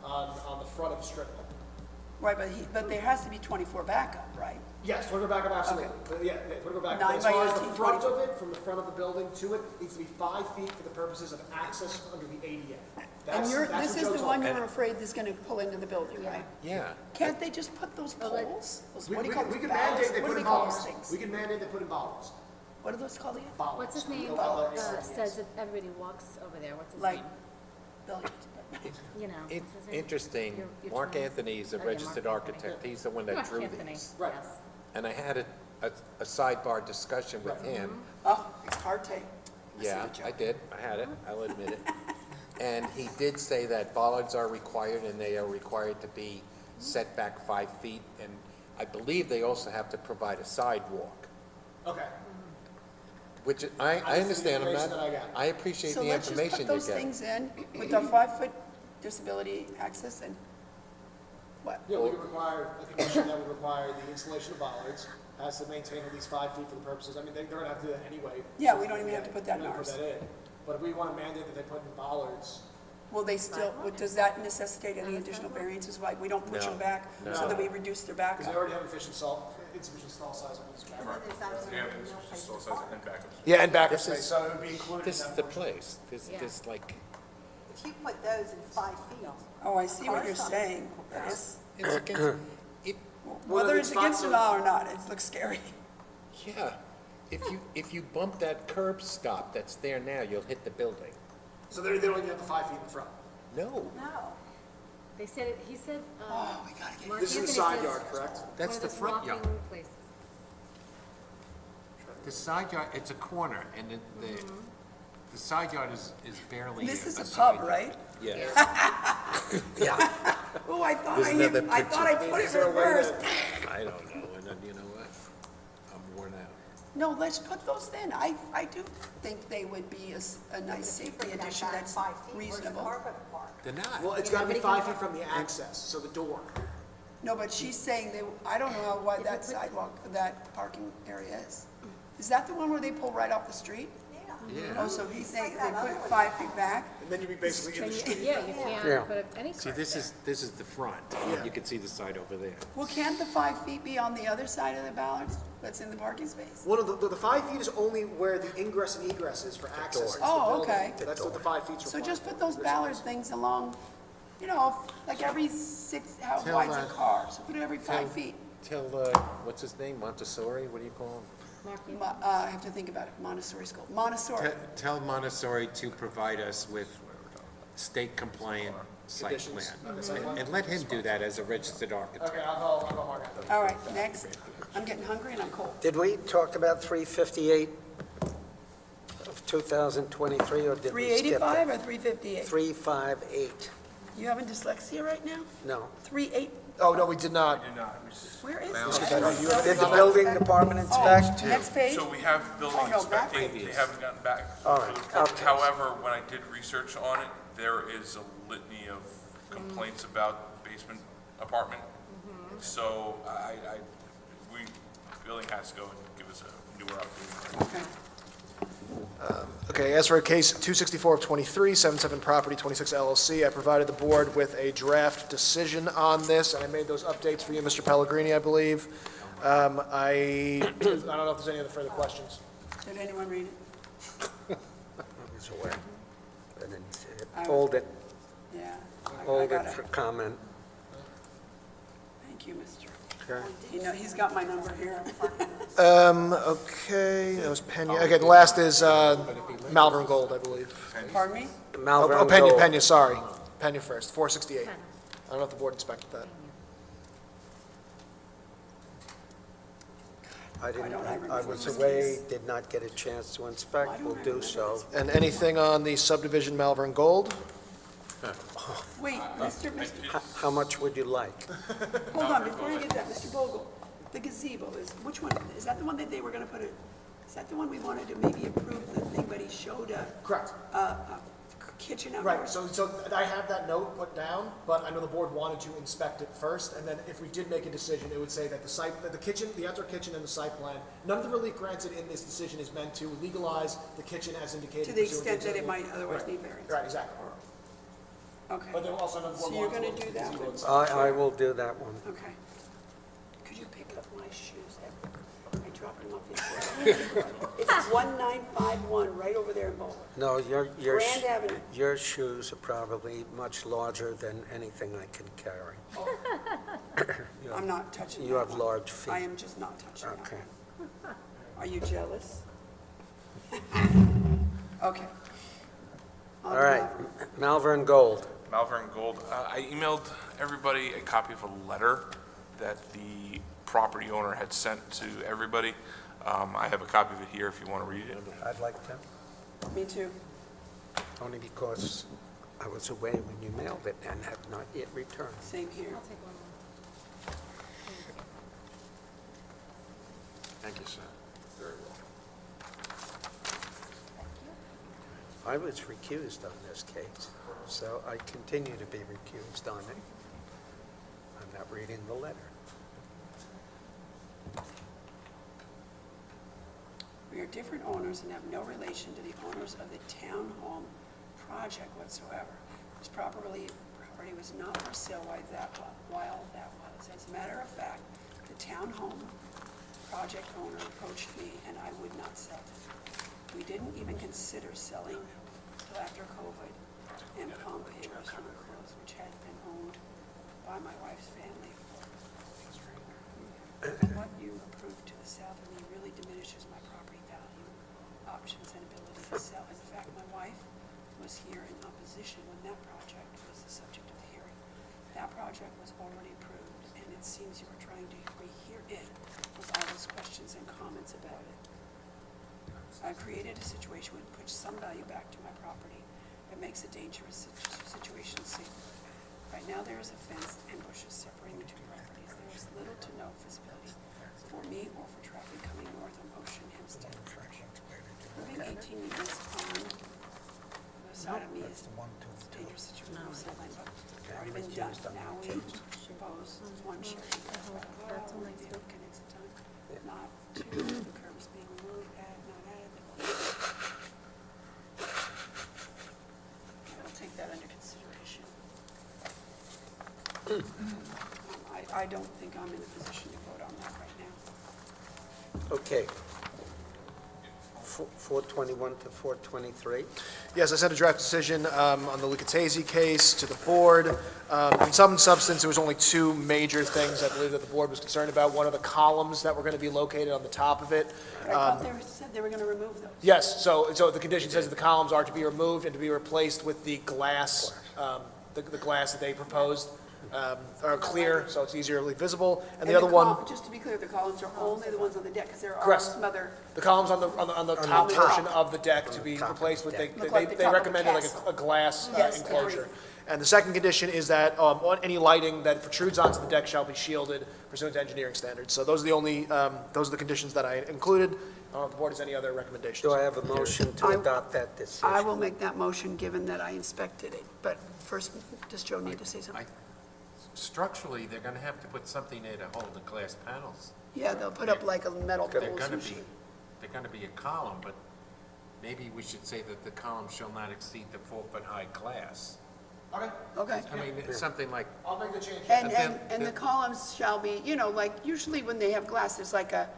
on the front of a strip mall. Right, but there has to be 24 backup, right? Yes, 24 backup, absolutely. Okay. But yeah, 24 backup. 9 But as by far as 18, the front 24. of it, from the front of the building to it, needs to be 5 feet for the purposes of access under the ADA. And That's this what is Joe's the one talking you're afraid is gonna pull into the building, right? Yeah. Can't they just put those poles? Those, We what do you call can those, mandate ballots? they What put do in we call those bollards. things? We can mandate they put in bollards. What are those called again? Bollards. What's his name Bollards. says that everybody walks over there, what's his Like, name? billiards. You know. what's his name? Interesting, Your Mark term. Anthony is a Oh, yeah, registered Mark Anthony. architect. He's the one that Mark drew Anthony, these. Right. yes. And I had a sidebar discussion with him. Oh, it's hard tape. Yeah, I did. I had it. I'll admit it. And he did say that bollards are required, and they are required to be set back 5 feet. And I believe they also have to provide a sidewalk, Okay. which I That's the understand. information that I got. I appreciate So the let's just information put you those get. things in with our 5-foot disability access and what? Yeah, we could require, a condition that would require the installation of bollards, has to maintain at least 5 feet for the purposes, I mean, they're gonna have to do that anyway. Yeah, we don't even have to put that in We don't ours. put that in. But if we want to mandate that they put in bollards, Will they still, does that necessitate any additional variances, like we don't push No, them back so that we reduce their because they backup? already have insufficient stall size on this. And backup. Yeah, and backup This space, is- so it would be included in This is that the portion. place. This like, If you put those in 5 feet. Oh, I see what you're saying. Yes. it's against, Whether it's it's not against the so- law or not, it looks scary. yeah. If you bump that curb stop that's there now, you'll hit the building. So they don't even have the 5 feet in front. No. No. They said, he said, Oh, we gotta get, Mark This is the Anthony side says yard, correct? That's one the of front yard. walking places. The side yard, it's a corner, and the side yard is barely. this is a side pub, yard. right? Yes. Oh, I thought There's another I thought I put it Is there a way reversed. I don't know, and then you know what? I'm worn out. No, let's put those in. I do think they would be a nice safety addition that's 5 feet. reasonable. Where's the car gonna park? They're not. Well, it's gotta be 5 feet from the access, so the door. No, but she's saying they, I don't know how wide that sidewalk, that parking area is. Is that the one where they pull right off the street? Yeah. Oh, so he's saying they put it 5 feet back? And then you'd be basically in the street. Yeah, you can't put any See, car this there. is the front. You can see the side over there. Well, can't the 5 feet be on the other side of the ballards that's in the parking space? Well, no, the 5 feet is only where the ingress and egress is for access. into the Oh, building. okay. That's what the 5 feet's So required. just put those ballard things along, you know, like every 6, how Tell wide's a that- car? So put it every 5 feet. Tell, what's his name, Montessori, what do you call him? I have to think about it, Montessori school. Montessori. Tell Montessori to provide us with state-compliant site Conditions. plan. And let him do that as a registered architect. Okay, I'll call Mark Anthony. All right, next. I'm getting hungry and I'm cold. Did we talk about 358 of 2023, or did we skip 385 it? or 358? 358, You having dyslexia right now? no. 38, Oh, no, we did not. where is Did the building department inspect? Next page? So we have building Oh, no, back inspecting, they haven't gotten back. All right, okay. However, when I did research on it, there is a litany of complaints about basement apartment. So building has to go and give us a newer update. Okay. Okay, as for case 264 of 23, 77 Property 26 LLC, I provided the board with a draft decision on this, and I made those updates for you, Mr. Pellegrini, I believe. I don't know if there's any other further questions. Did anyone read it? I was aware. I didn't see it. Hold it, Yeah. I hold got it for comment. Thank you, Mr. Okay. You know, he's got my number here. Okay, that was Pena. Again, last is Malvern Gold, I believe. Pardon me? Malvern Oh, Pena, Gold. Pena, sorry. Pena first, 468. I don't know if the board inspected that. I was away, did not get a chance to inspect, will do so. And anything on the subdivision Malvern Gold? Wait, Mr. How much would you like? Hold on, before I get that, Mr. Bogle, the gazebo is, which one, is that the one that they were gonna is that the one we wanted to maybe approve the thing, but he showed a Correct. kitchen outdoors? Right, so I have that note put down, but I know the board wanted to inspect it first, and then if we did make a decision, it would say that the kitchen, the outdoor kitchen and the site plan, none of the relief granted in this decision is meant to legalize the kitchen as indicated. To the pursuant extent that it example. might otherwise Right. need variance? Right, exactly. Okay. But then also another So board you're wants gonna to do that one? I will do that one. Okay. Could you pick up my shoes? I dropped them off yesterday. It's 1951, right over there in Boulder. No, Grand Avenue. your shoes are probably much larger than anything I can carry. You I'm not touching You that have one. large feet. I am just not touching that Okay. one. Are you jealous? Okay. All right, Malvern Gold. Malvern Gold. I emailed everybody a copy of a letter that the property owner had sent to everybody. I have a copy of it here if you want to read it. I'd like to, Me too. only because I was away when you mailed it and have not yet returned. Same here. I'll take one more. Thank you, sir. Very well. I was recused on this case, so I continue to be recused on it. I'm not reading the letter. We are different owners and have no relation to the owners of the townhome project whatsoever. This property was not for sale while that was. As a matter of fact, the townhome project owner approached me and I would not sell it. We didn't even consider selling till after COVID and Pompeii restaurant closed, which had been owned by my wife's family. What you approved to the south of me really diminishes my property value, options, and ability to sell. In fact, my wife was here in opposition when that project was the subject of the hearing. That project was already approved, and it seems you are trying to rehear it with all those questions and comments about it. I've created a situation which puts some value back to my property. It makes a dangerous situation safer. Right now, there is a fence and bushes separating the two properties. There is little to no visibility for me or for traffic coming north on Ocean Hempstead. Moving 18 units on the side of me is a dangerous situation. But already been done. Now we propose one sharing. That's on next week. Connects the time, not to the curb is being removed, not added. I will take that under consideration. I don't think I'm in a position to vote on that right now. Okay. 421 to 423. Yes, I sent a draft decision on the Lucchese case to the board. In some substance, there was only two major things I believe that the board was concerned about. One of the columns that were going to be located on the top of it. But I thought they said they were going to remove those. Yes, so the condition says that the columns are to be removed and to be replaced with the glass, the glass that they proposed, are clear, so it's easily visible. And the other one, Just to be clear, the columns are only the ones on the deck, because there are Correct. some other, the columns on the top the portion top. of the deck to be replaced with, Look like the they top of a recommended like castle. a glass Yes, enclosure. agreed. And the second condition is that on any lighting that protrudes onto the deck shall be shielded pursuant to engineering standards. So those are the only, those are the conditions that I included. I don't know if the board has any other recommendations. Do I have a motion to adopt that decision? I will make that motion, given that I inspected it. But first, does Joe need to say something? Structurally, they're gonna have to put something there to hold the glass panels. Yeah, they'll put up like a metal They're poles gonna and be, shit. they're gonna be a column, but maybe we should say that the column shall not exceed the 4-foot-high glass. Okay. I mean, it's something like, I'll make the change. And the columns shall be, you know, like usually when they have glass, there's like a,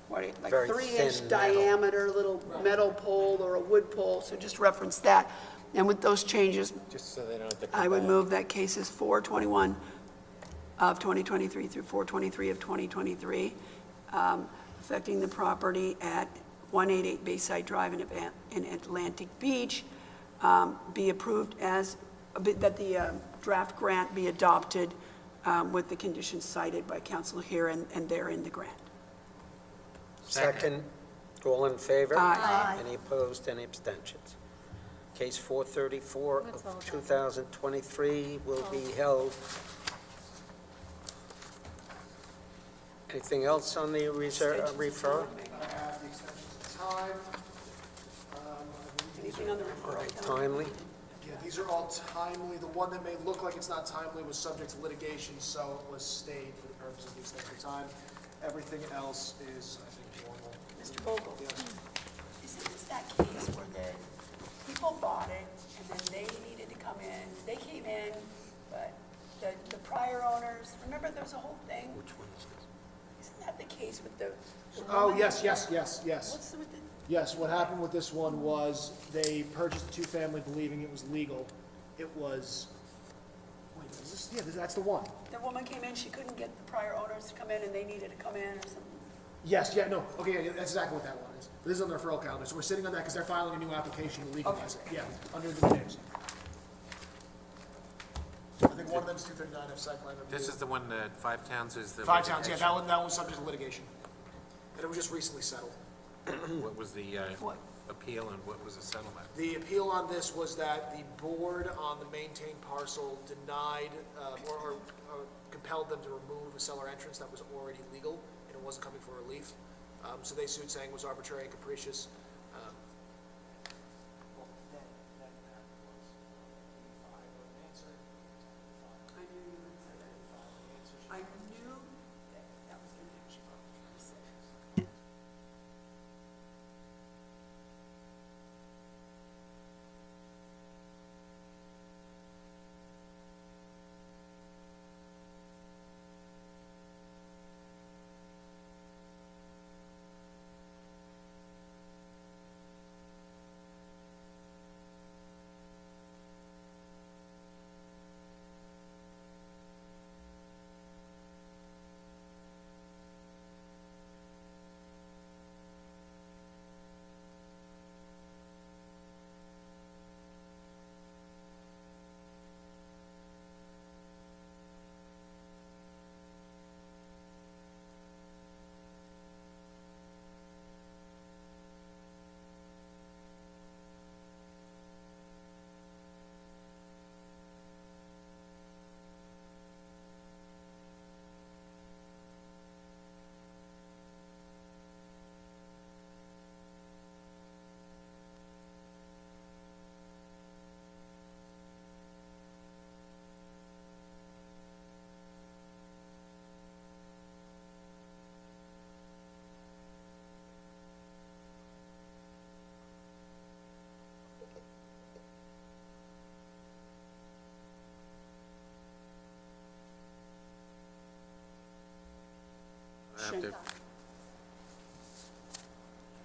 like Very 3-inch thin metal. diameter little metal pole or a wood pole, so just reference that. And with those changes, just so they don't have to come I would back. move that cases 421 of 2023 through 423 of 2023, affecting the property at 188 Bayside Drive in Atlantic Beach, be approved as, that the draft grant be adopted with the conditions cited by council here and therein the grant. Second, all in favor? Aye. Any opposed, any abstentions? Case 434 That's all of done. 2023 will be held. Anything else on the referral? I have the extensions of time. Anything on the All referral? right, timely. Yeah, These are all timely. The one that may look like it's not timely was subject to litigation, so it was stayed for the purposes of the extension of time. Everything else is, I think, normal. Mr. Vogel? Yes. Isn't this that case where the people bought it, and then they needed to come in, they came in, but the prior owners, remember there was a whole thing? Which one is this? Isn't that the case with the? Oh, woman? yes. What's with the? Yes, what happened with this one was they purchased a two-family believing it was legal. It was, wait, is this, yeah, that's the one. The woman came in, she couldn't get the prior owners to come in, and they needed to come in or something? Yes, yeah, no, okay, yeah, that's exactly what that one is. But this is on the referral calendar, so we're sitting on that because they're filing a new application to legalize it. Yeah, under the names. I think one of them is 239 of site plan review. This is the one that Five Towns is the. Five Towns, yeah, that one was subject to litigation. And it was just recently settled. What was the appeal and what was the settlement? The appeal on this was that the board on the maintained parcel denied or compelled them to remove a cellar entrance that was already legal, and it wasn't coming for relief. So they sued saying it was arbitrary and capricious. I knew you would say that. I knew that was going to happen.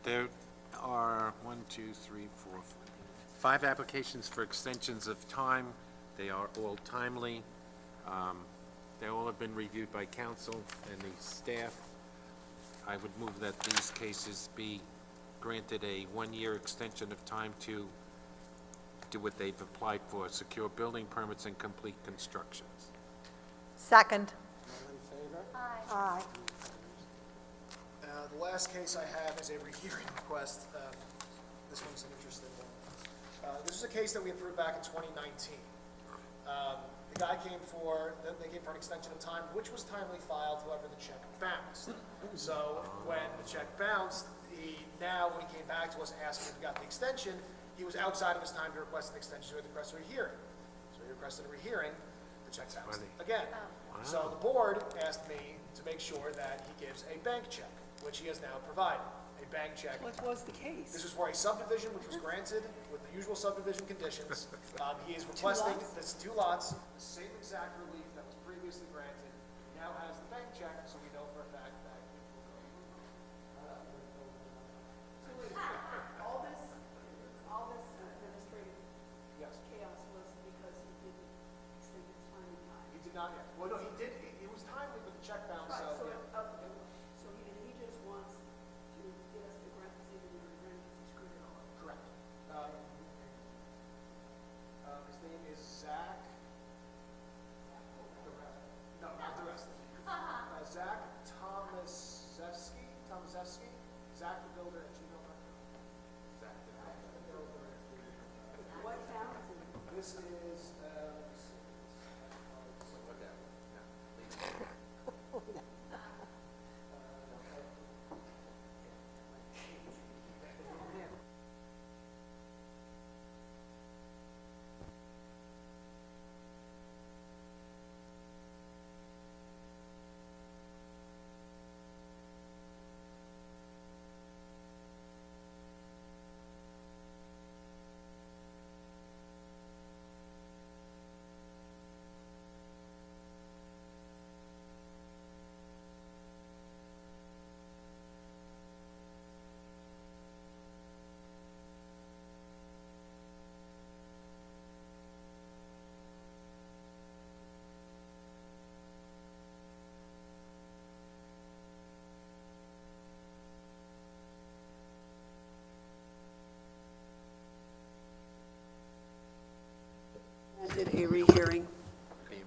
There are 5 applications for extensions of time. They are all timely. They all have been reviewed by council and the staff. I would move that these cases be granted a 1-year extension of time to do what they've applied for, secure building permits and complete constructions. Second. All in favor? Aye. The last case I have is a rehearing request. This one's an interesting one. This is a case that we approved back in 2019. The guy came for, they came for an extension of time, which was timely filed, however, the check bounced. So when the check bounced, when he came back to us asking if we got the extension, he was outside of his time to request an extension, so he had to request a rehearing. So he requested a rehearing, the check bounced again. So the board asked me to make sure that he gives a bank check, which he has now provided, a bank check. What was the case? This was for a subdivision which was granted with the usual subdivision conditions. He is requesting, this 2 lots, the same exact relief that was previously granted. He now has the bank check, so we know for a fact that it will go. All this administrative Yes. chaos was because he didn't extend his final time. He did not yet. Well, no, he did, it was timely, but the check bounced, Right, so, yeah. so he just wants to get us to grant this even though he granted he screwed it all up. Correct. His name is Zach. No, not the rest. Zach Tomaszewski, Zach the Builder at gmail.com. Zach the Builder. What town is it? This is, let me see.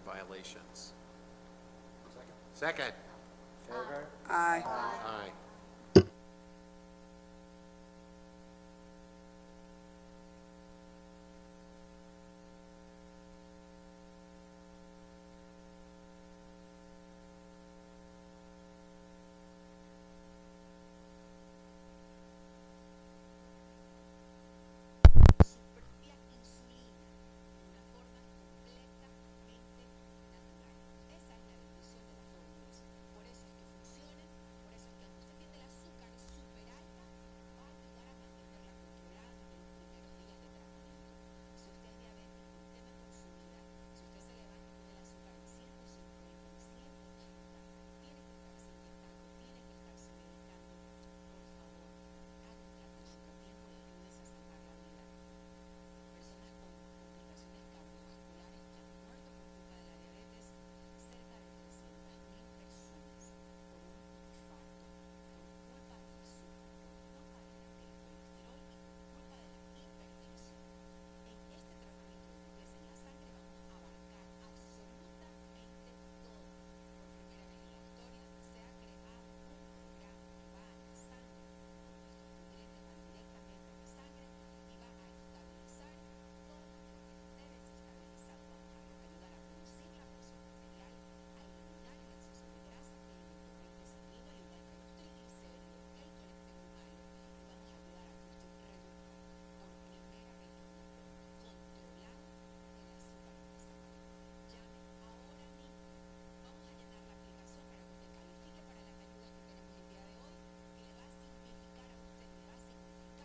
violations. Second. Favor? Aye. Aye.